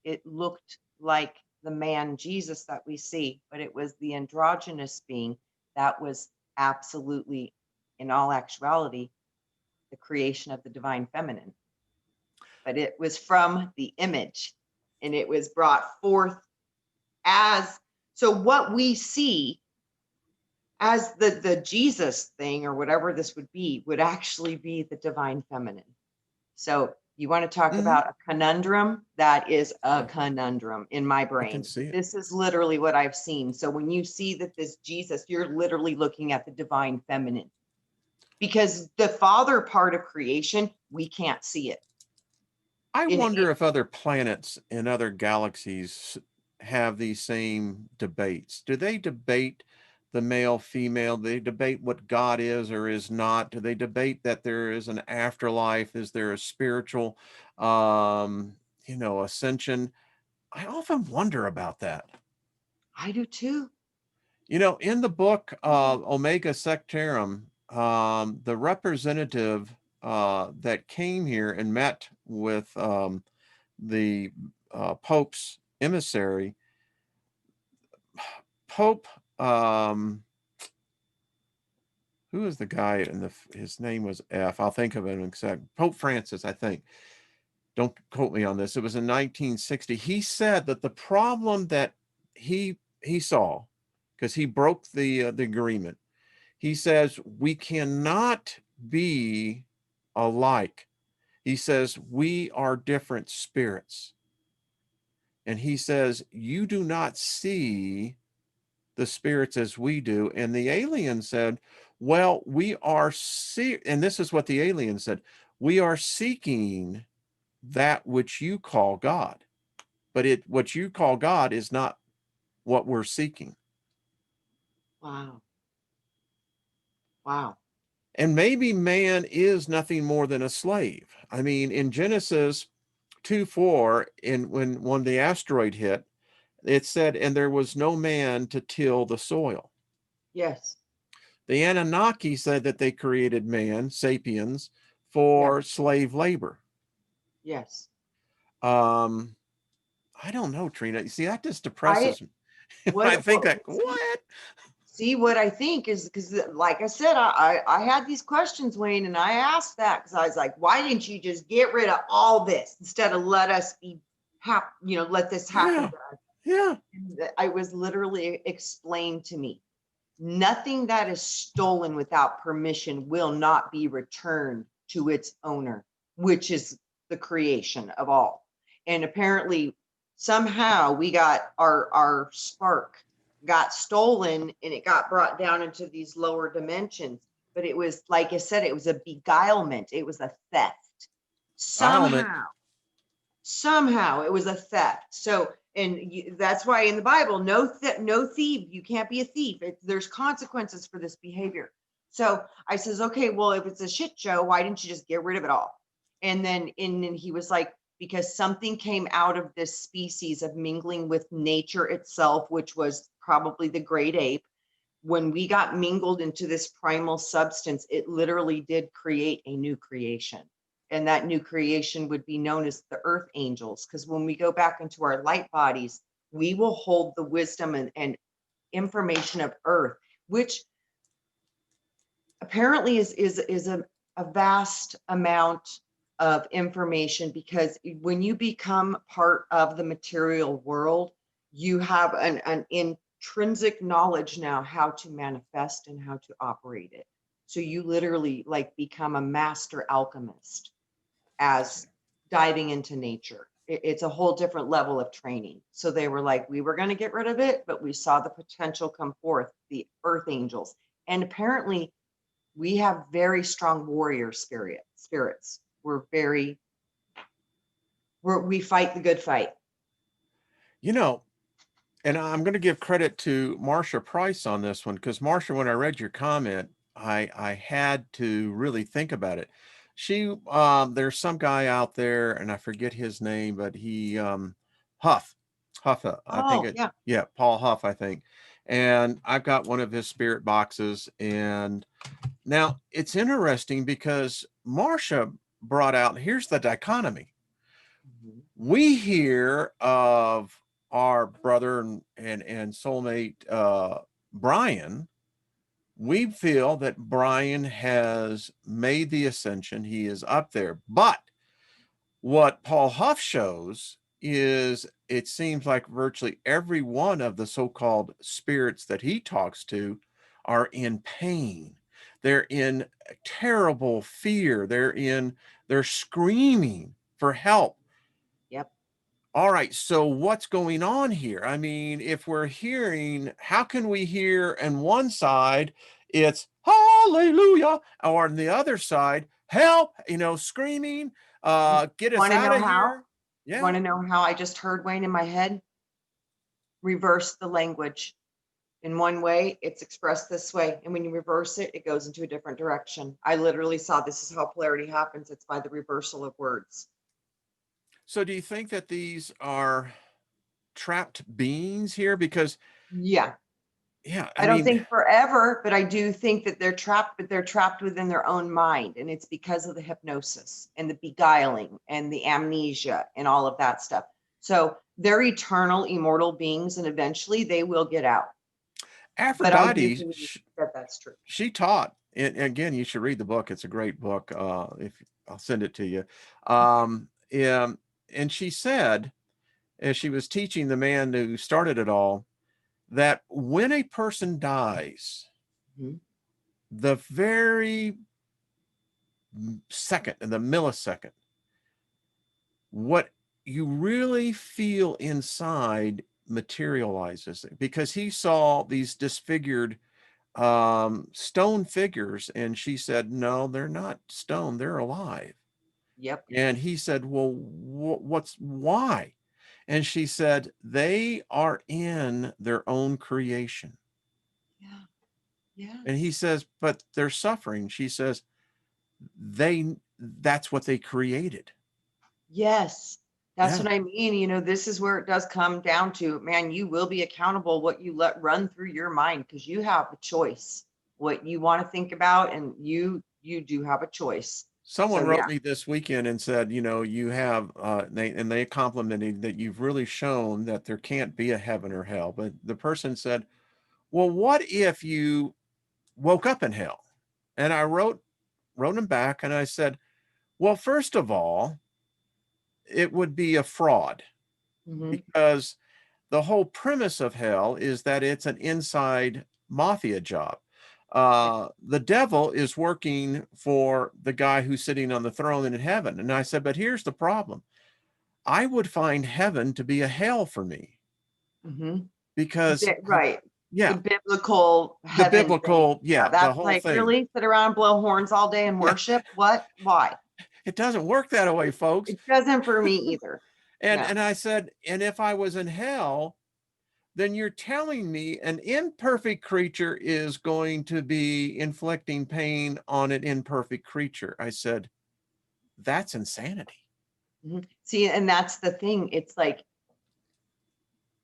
it looked like the man Jesus that we see, but it was the androgynous being that was absolutely, in all actuality, the creation of the divine feminine. But it was from the image, and it was brought forth as, so what we see as the Jesus thing, or whatever this would be, would actually be the divine feminine. So you want to talk Mm-hmm. about a conundrum? That is a conundrum in my I can brain. see it. This is literally what I've seen. So when you see that this Jesus, you're literally looking at the divine feminine, because the father part of creation, we can't see it. I And wonder if other planets in other galaxies have these same debates. Do they debate the male, female. They debate what God is or is not. Do they debate that there is an afterlife? Is there a spiritual, ascension? I often wonder about that. I do too. In the book Omega Sectarum, the representative that came here and met with the Pope's emissary, Pope, who is the guy in his name was F. I'll think of it in a sec. Pope Francis, I think. Don't quote me on this. It was in 1960. He said that the problem that he saw, because he broke the agreement, he says we cannot be alike. He says we are different spirits. And he says you do not see the spirits as we do. And the alien said, well, we are and this is what the alien said, we are seeking that which you call God. But what you call God is not what we're seeking. Wow. Wow. And maybe man is nothing more than a slave. I mean, in Genesis 2:4, when the asteroid hit, it said, and there was no man to till the soil. Yes. The Anunnaki said that they created man, sapiens, for slave labor. Yes. I don't know, Trina. You see, that just depresses me. I think that, what? See, what I think is, because like I said, I had these questions, Wayne, and I asked that because I was like, why didn't you just get rid of all this instead of let us be let this happen to us? Yeah. I was literally explained to me, nothing that is stolen without permission will not be returned to its owner, which is the creation of all. And apparently somehow we got our spark got stolen and it got brought down into these lower dimensions. But it was, like I said, it was a beguilement. It was a theft. Somehow it was a theft. So, and that's why in the Bible, no thief, you can't be a thief. There's consequences for this behavior. So I says, okay, well, if it's a shit show, why didn't you just get rid of it all? And then he was like, because something came out of this species of mingling with nature itself, which was probably the great ape. When we got mingled into this primal substance, it literally did create a new creation. And that new creation would be known as the earth angels. Because when we go back into our light bodies, we will hold the wisdom and information of earth, which apparently is a vast amount of information, because when you become part of the material world, you have an intrinsic knowledge now how to manifest and how to operate it. So you literally like become a master alchemist as diving into nature. It's a whole different level of training. So they were like, we were going to get rid of it, but we saw the potential come forth, the earth angels. And apparently we have very strong warrior spirits. We fight the good fight. And I'm going to give credit to Marsha Price on this one, because Marsha, when I read your comment, I had to really think about it. There's some guy out there, and I forget his name, but he Huff, I think Paul Huff, I think. And I've got one of his spirit boxes, and now it's interesting because Marsha brought out, here's the dichotomy. We hear of our brother and soulmate Brian. We feel that Brian has made the ascension. He is up there. But what Paul Huff shows is it seems like virtually every one of the so-called spirits that he talks to are in pain. They're in terrible fear. They're screaming for help. Yep. All right, so what's going on here? I mean, if we're hearing, how can we hear on one side it's hallelujah, or on the other side, help, screaming, get us out of here. Yeah. You want to know how I just heard, Wayne, in my head? Reverse the language. in one way, it's expressed this way. And when you reverse it, it goes into a different direction. I literally saw this is how polarity happens. It's by the reversal of words. So do you think that these are trapped beings here? Because, Yeah. yeah, I I don't mean, think forever, but I do think that they're trapped, but they're trapped within their own mind. And it's because of the hypnosis and the beguiling and the amnesia and all of that stuff. So they're eternal, immortal beings, and eventually they will get out. But I do Aphrodite, believe that that's true. she taught, and again, you should read the book. It's a great book. If I'll send it to you. Yeah, and she said, as she was teaching the man who started it all, that when a person dies, Mhm. the very second, in the millisecond, what you really feel inside materializes, because he saw these disfigured stone figures, and she said, no, they're not stone, they're alive. Yep. And he said, well, what's why? And she said, they are in their own creation. Yeah. Yeah. And he says, but they're suffering. She says, that's what they created. Yes. That's Yeah. what I mean. You know, this is where it does come down to, man, you will be accountable what you let run through your mind, because you have a choice what you want to think about, and you do have a choice. Someone So wrote yeah. me this weekend and said, you have, they complimented that you've really shown that there can't be a heaven or hell. But the person said, well, what if you woke up in hell? And I wrote him back and I said, well, first of all, it would be a fraud, Hmm. because the whole premise of hell is that it's an inside mafia job. The devil is working for the guy who's sitting on the throne in heaven. And I said, but here's the problem. I would find heaven to be a hell for me, Hmm. because, Right. The yeah, biblical the heaven thing. biblical, Yeah, yeah, the that's whole like, thing. really sit around and blow horns all day and Yeah, worship? What? Why? it doesn't work that way, folks. It doesn't for me either. And No. and I said, and if I was in hell, then you're telling me an imperfect creature is going to be inflicting pain on an imperfect creature. I said, that's insanity. Mhm. See, and that's the thing. It's like,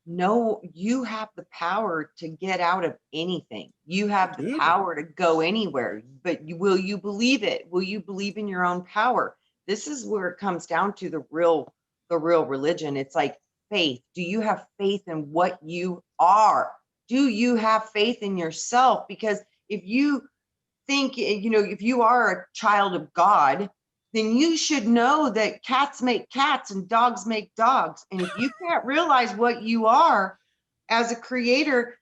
no, you have the power to get out of anything. You I have the do. power to go anywhere, but will you believe it? Will you believe in your own power? This is where it comes down to the real religion. It's like faith. Do you have faith in what you are? Do you have faith in yourself? Because if you think, if you are a child of God, then you should know that cats make cats and dogs make dogs. And if you can't realize what you are as a creator,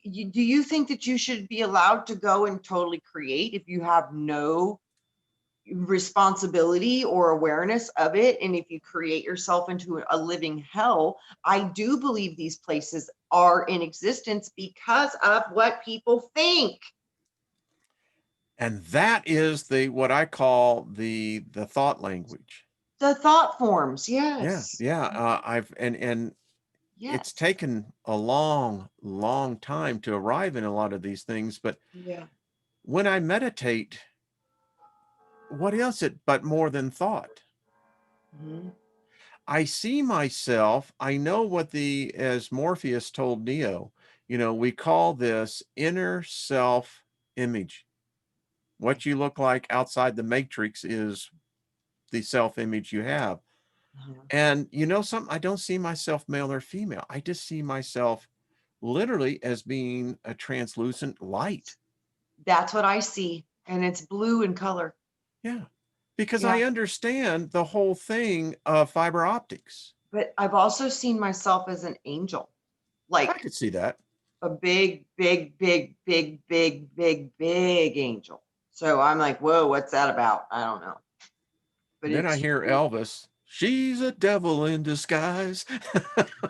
do you think that you should be allowed to go and totally create if you have no responsibility or awareness of it? And if you create yourself into a living hell, I do believe these places are in existence because of what people think. And that is the what I call the thought language. The thought forms, Yeah, yes. yeah. I've and it's Yes. taken a long, long time to arrive in a lot of these things. But Yeah. when I meditate, what is it but more than thought? Mhm. I see myself. I know what as Morpheus told Neo, we call this inner self image. Okay. What you look like outside the matrix is the self image you have. Uh-huh. And something, I don't see myself male or female. I just see myself literally as being a translucent light. That's what I see, and it's blue in color. Yeah. Because Yeah, I understand the whole thing of fiber optics. but I've also seen myself as an angel, I like could see that. a big, big, big, big, big, big, big angel. So I'm like, whoa, what's that about? I don't know, but Then I it's hear true. Elvis, she's a devil in disguise.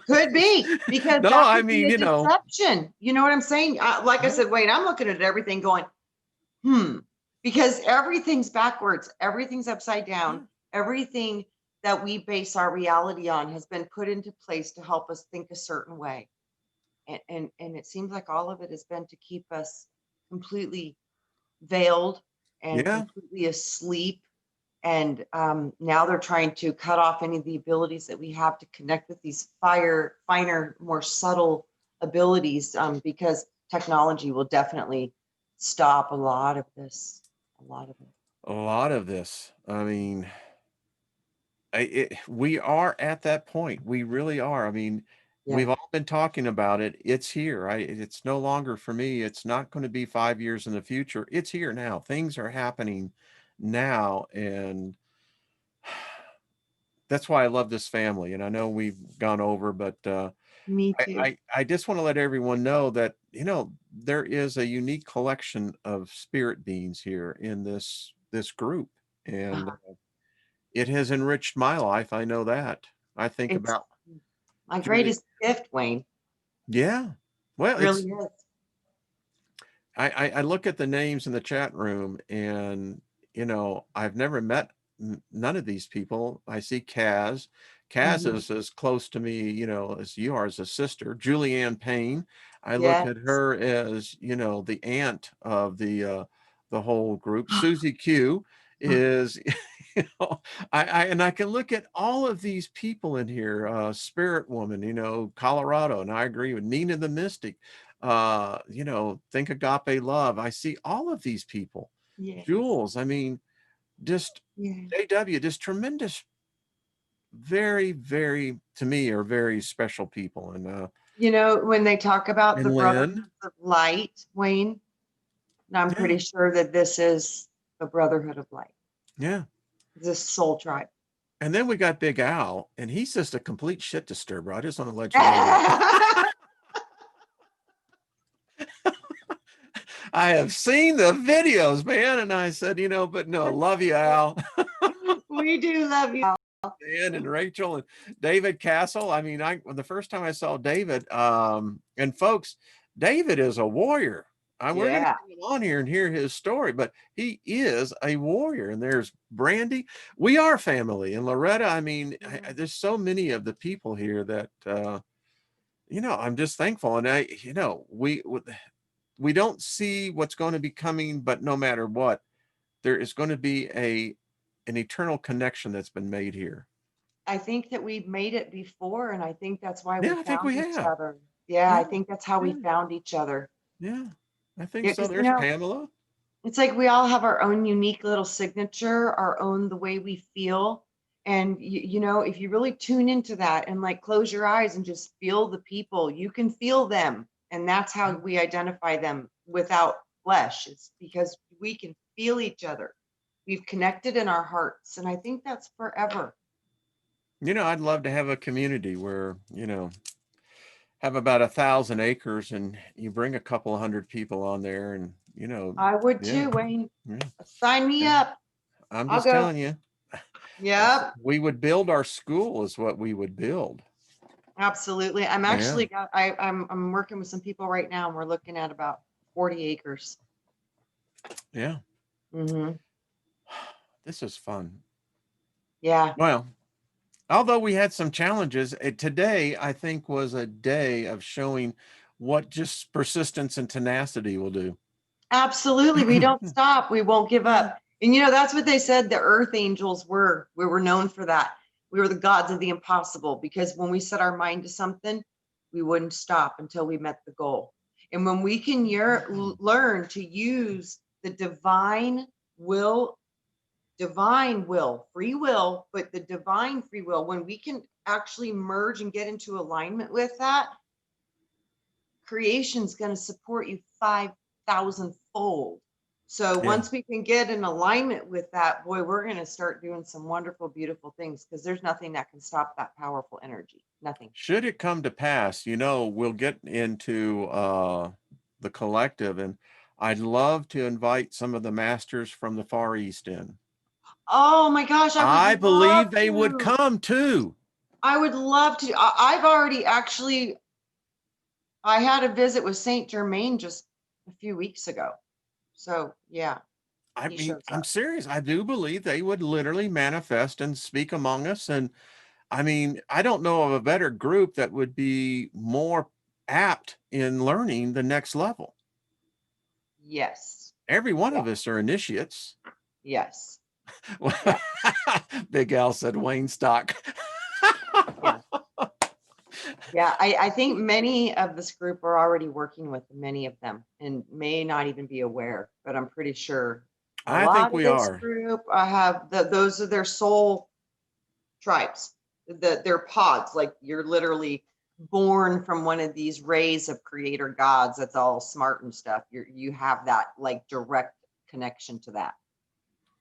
Could be, because No, that I could be mean, a deception. You know what I'm saying? Like I yeah, said, Wayne, I'm looking at everything going, because everything's backwards, everything's upside down, yeah. everything that we base our reality on has been put into place to help us think a certain way. and it seems like all of it has been to keep us completely veiled and Yeah. completely asleep. And now they're trying to cut off any of the abilities that we have to connect with these finer, more subtle abilities, because technology will definitely stop a lot of this, a lot of it. A lot of this. I mean, we are at that point. We really are. I mean, we've Yeah, all been talking about it. It's here. It's no longer for me. It's not going to be 5 years in the future. It's here now. Things are happening now. And that's why I love this family. And I know we've gone over, but me too. I just want to let everyone know that, there is a unique collection of spirit beings here in this group. And Uh, it has enriched my life. I know that. I think it's about my Julie. greatest gift, Wayne. Yeah. Well, Really is. I look at the names in the chat room and, I've never met none of these people. I see Kaz. Kaz Mhm. is as close to me, as you are as a sister. Julianne Payne. I look Yes. at her as, the aunt of the whole group. Susie Q is, and I can look at all of these people in here, Spirit Woman, Colorado, and I agree with Nina the Mystic, Think Agape Love. I see all of these people. Yes. Jules, I mean, just Yeah. JW, just tremendous, very, very, to me, are very special people. When they talk about the And brotherhood Lynn, of light, Wayne, and I'm yeah, pretty sure that this is the brotherhood of light, yeah. this soul tribe. And then we got Big Al, and he's just a complete shit disturber. I just want to let you know that. I have seen the videos, man. And I said, but no, love you, Al. We do love you. Dan and Rachel and David Castle. I mean, the first time I saw David, and folks, David is a warrior. We're going to Yeah. bring him on here and hear his story, but he is a warrior. And there's Brandy. We are family. And Loretta, I mean, there's so many of the people here that, I'm just thankful. And we don't see what's going to be coming, but no matter what, there is going to be an eternal connection that's been made here. I think that we've made it before, and I think that's why we Yeah, I think found we each have. other. Yeah, I Yeah, think that's how we yeah, found each other. yeah. I think Yeah, so. because There's Pamela. it's like we all have our own unique little signature, our own the way we feel. And if you really tune into that and like close your eyes and just feel the people, you can feel them. And that's how we identify them without flesh. It's because we can feel each other. We've connected in our hearts. And I think that's forever. I'd love to have a community where, have about 1,000 acres and you bring a couple of hundred people on there and, I would yeah, too, Wayne. yeah, Sign me yeah. up. I'm I'll just go. telling you, Yep. we would build our school is what we would build. Absolutely. I'm Yeah, actually I'm working with some people right now and we're looking at about 40 acres. yeah. Hmm. This is fun. Yeah, Well, although we had some challenges, today I think was a day of showing what just persistence and tenacity will do. absolutely. We don't stop. We won't give Yeah. up. And that's what they said the earth angels were. We were known for that. We were the gods of the impossible because when we set our mind to something, we wouldn't stop until we met the goal. And when we can learn to use the divine will, free will, but the divine free will, when we can actually merge and get into alignment with that, creation's going to support you 5,000 fold. So Yeah. once we can get in alignment with that, boy, we're going to start doing some wonderful, beautiful things because there's nothing that can stop that powerful energy. Nothing. Should it come to pass, we'll get into the collective, and I'd love to invite some of the masters from the Far East in. Oh my gosh, I would I love believe they would to. come too. I would love to. I've already actually, I had a visit with Saint Germain just a few weeks ago. So yeah, I he mean, shows I'm up. serious. I do believe they would literally manifest and speak among us. And I mean, I don't know of a better group that would be more apt in learning the next level. Yes. Every one Yeah. of us are initiates. Yes. Yeah. Big Al said Wayne Stock. Yeah. Yeah. I think many of this group are already working with many of them and may not even be aware, but I'm pretty sure a I think lot of we this are. group have those are their soul tribes, their pods. Like you're literally born from one of these rays of creator gods that's all smart and stuff. You have that like direct connection to that.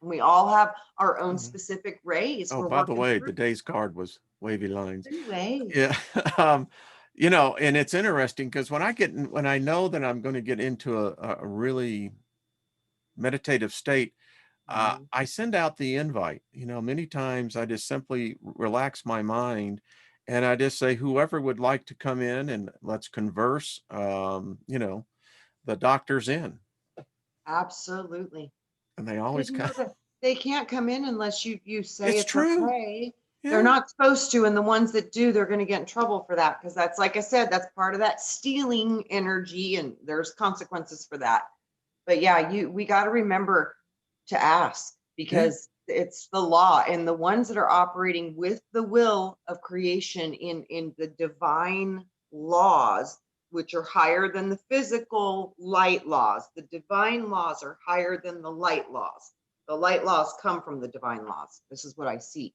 And we all have our own specific rays. Oh, We're by the working way, through today's card was wavy lines. ways. Yeah. You know, and it's interesting because when I know that I'm going to get into a really meditative state, I send out the invite. You know, many times I just simply relax my mind and I just say, whoever would like to come in and let's converse, you know, the doctor's in. Absolutely. And they Because always you know come. that they can't come in unless you say It's it's true. okay. They're Yeah. not supposed to, and the ones that do, they're going to get in trouble for that because that's, like I said, that's part of that stealing energy, and there's consequences for that. But yeah, we got to remember to ask Yeah. because it's the law, and the ones that are operating with the will of creation in the divine laws, which are higher than the physical light laws. The divine laws are higher than the light laws. The light laws come from the divine laws. This is what I see.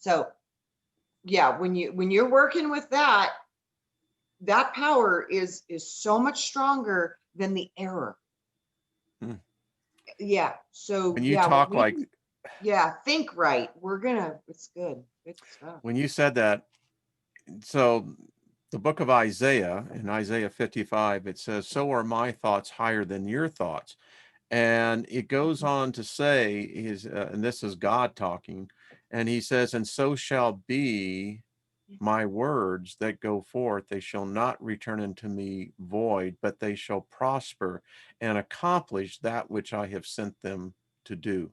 So yeah, when you're working with that, that power is so much stronger than the error. Hmm. Yeah. So When you yeah, when talk we like, can, yeah, think right, it's good. Good stuff. when you said that, so the book of Isaiah, in Isaiah 55, it says, so are my thoughts higher than your thoughts. And it goes on to say, and this is God talking, and he says, and so shall be my words that go forth, they shall not return unto me void, but they shall prosper and accomplish that which I have sent them to do.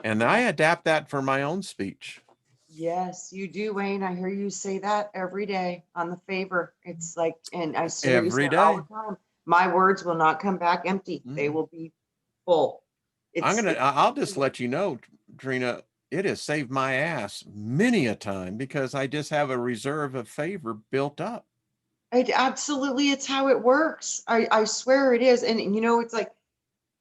And I adapt that for my own speech. Yes, you do, Wayne. I hear you say that every day on the favor. It's like, and I hear you say Every it all day. the time. My words will not come back empty. They will be full. I'll just let you know, Trina, it has saved my ass many a time because I just have a reserve of favor built up. Absolutely, it's how it works. I swear it is. And you know, it's like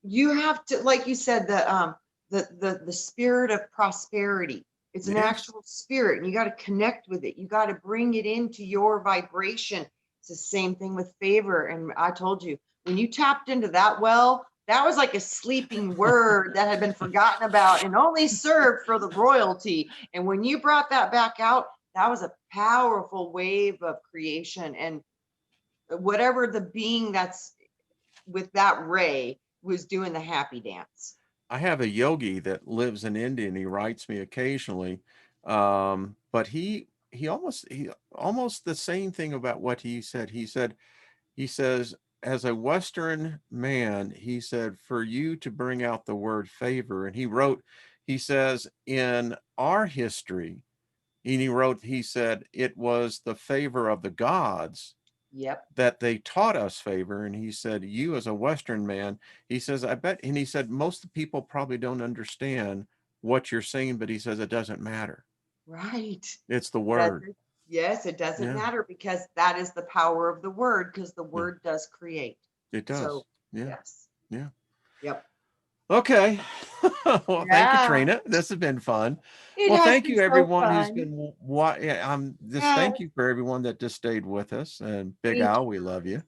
you have to, like you said, the spirit of prosperity. It's an Yes. actual spirit, and you got to connect with it. You got to bring it into your vibration. It's the same thing with favor. And I told you, when you tapped into that well, that was like a sleeping word that had been forgotten about and only served for the royalty. And when you brought that back out, that was a powerful wave of creation. And whatever the being that's with that ray was doing the happy dance. I have a yogi that lives in India and he writes me occasionally. But he almost the same thing about what he said. He says, as a Western man, he said, for you to bring out the word favor, and he says, in our history, and he said, it was the favor of the gods Yep. that they taught us favor. And he said, you as a Western man, he says, I bet, and he said, most of the people probably don't understand what you're saying, but he says, it doesn't matter. Right. It's the word. Yes, it doesn't Yeah. matter because that is the power of the word because the Yeah. word does create. It does. So, Yeah. yes. Yeah. Yep. Okay. Well, thank you, Yeah. Trina. This has been fun. It Well, has thank been you, so everyone who's fun. been what. Yeah, just Yes. thank you for everyone that just stayed with us. And Big Thank Al, you. we love you.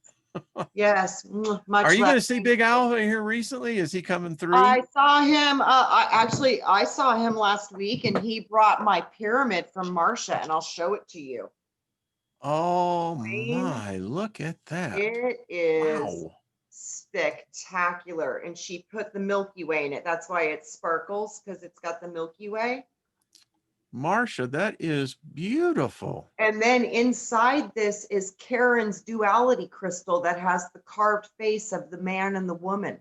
Yes. Are Much you love. going to see Thank Big you. Al here recently? Is he coming through? I saw him. I saw him last week, and he brought my pyramid from Marsha, and I'll show it to you. Oh Wayne, my, look at that. it is Wow. spectacular. And she put the Milky Way in it. That's why it sparkles because it's got the Milky Way. Marcia, that is beautiful. And then inside this is Karen's duality crystal that has the carved face of the man and the woman.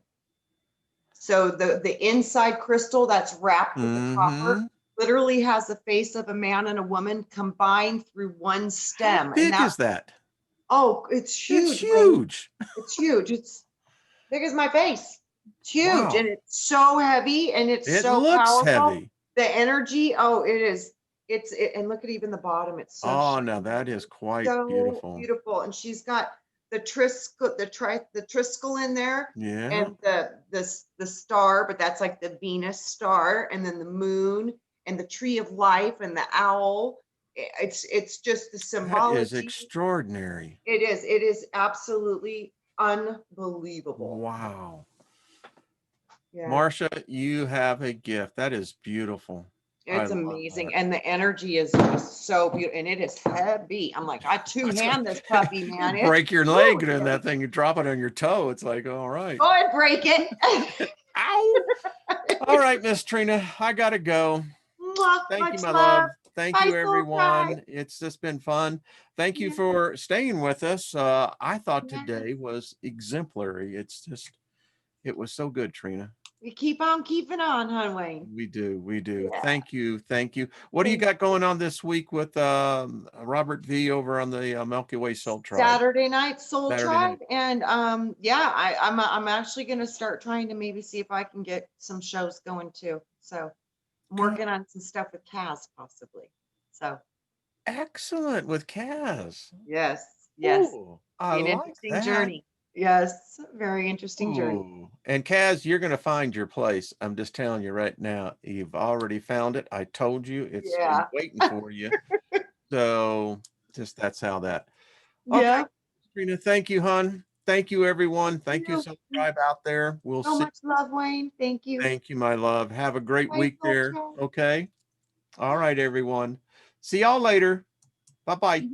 So the inside crystal that's wrapped with the copper Mm-hmm. literally has the face of a man and a woman combined through one How stem. And big that is that? Oh, it's It's huge, Wayne. huge. It's huge. It's big as my face. It's huge, and Wow. it's so heavy, and it's It so looks powerful. heavy. The energy, oh, it is. And look at even the bottom. It's so Oh, now shiny, that is quite so beautiful. beautiful. And she's got the the triskel in there, Yeah. and the star, but that's like the Venus star, and then the moon, and the tree of life, and the owl. It's just the That is symbology. extraordinary. It is. It is absolutely unbelievable. Wow. Yeah, Marcia, you have a gift. That is beautiful. I it's love amazing. that. And the energy is just so beautiful. And it is heavy. I'm like, I two-hand this puppy, man. It's Break your woo, leg it's doing heavy. that thing. You drop it on your toe. It's like, all right. Go ahead, break it. Ow. All right, Miss Trina, I gotta go. Mwah, Thank you, much my love. love. Thank Bye, you, Soul Tribe. everyone. It's just been fun. Thank you Yeah, for staying with us. I thought yeah. today was exemplary. It's just, it was so good, Trina. We keep on keeping on, huh, Wayne? We do. We do. Yeah. Thank you. Thank you. What do you Thank got going on this week with Robert V over on the Milky Way Soul Tribe? Saturday night Soul Saturday night. Tribe, and yeah, I'm actually gonna start trying to maybe see if I can get some shows going too. So I'm Good. working on some stuff with Kaz possibly. So Excellent with Kaz. yes, yes, Ooh, I be an like interesting that. journey. Yes, very interesting journey. Ooh. And Kaz, you're going to find your place. I'm just telling you right now. You've already found it. I told you it's been Yeah, waiting for you. So just that's how that. Okay, yeah. Trina, thank you, hon. Thank you, everyone. Thank you, You. subscribe out there. We'll So see. much love, Wayne. Thank you. Thank you, my love. Have a great Bye, week Soul there. Tribe. Okay. All right, everyone. See y'all later. Bye-bye.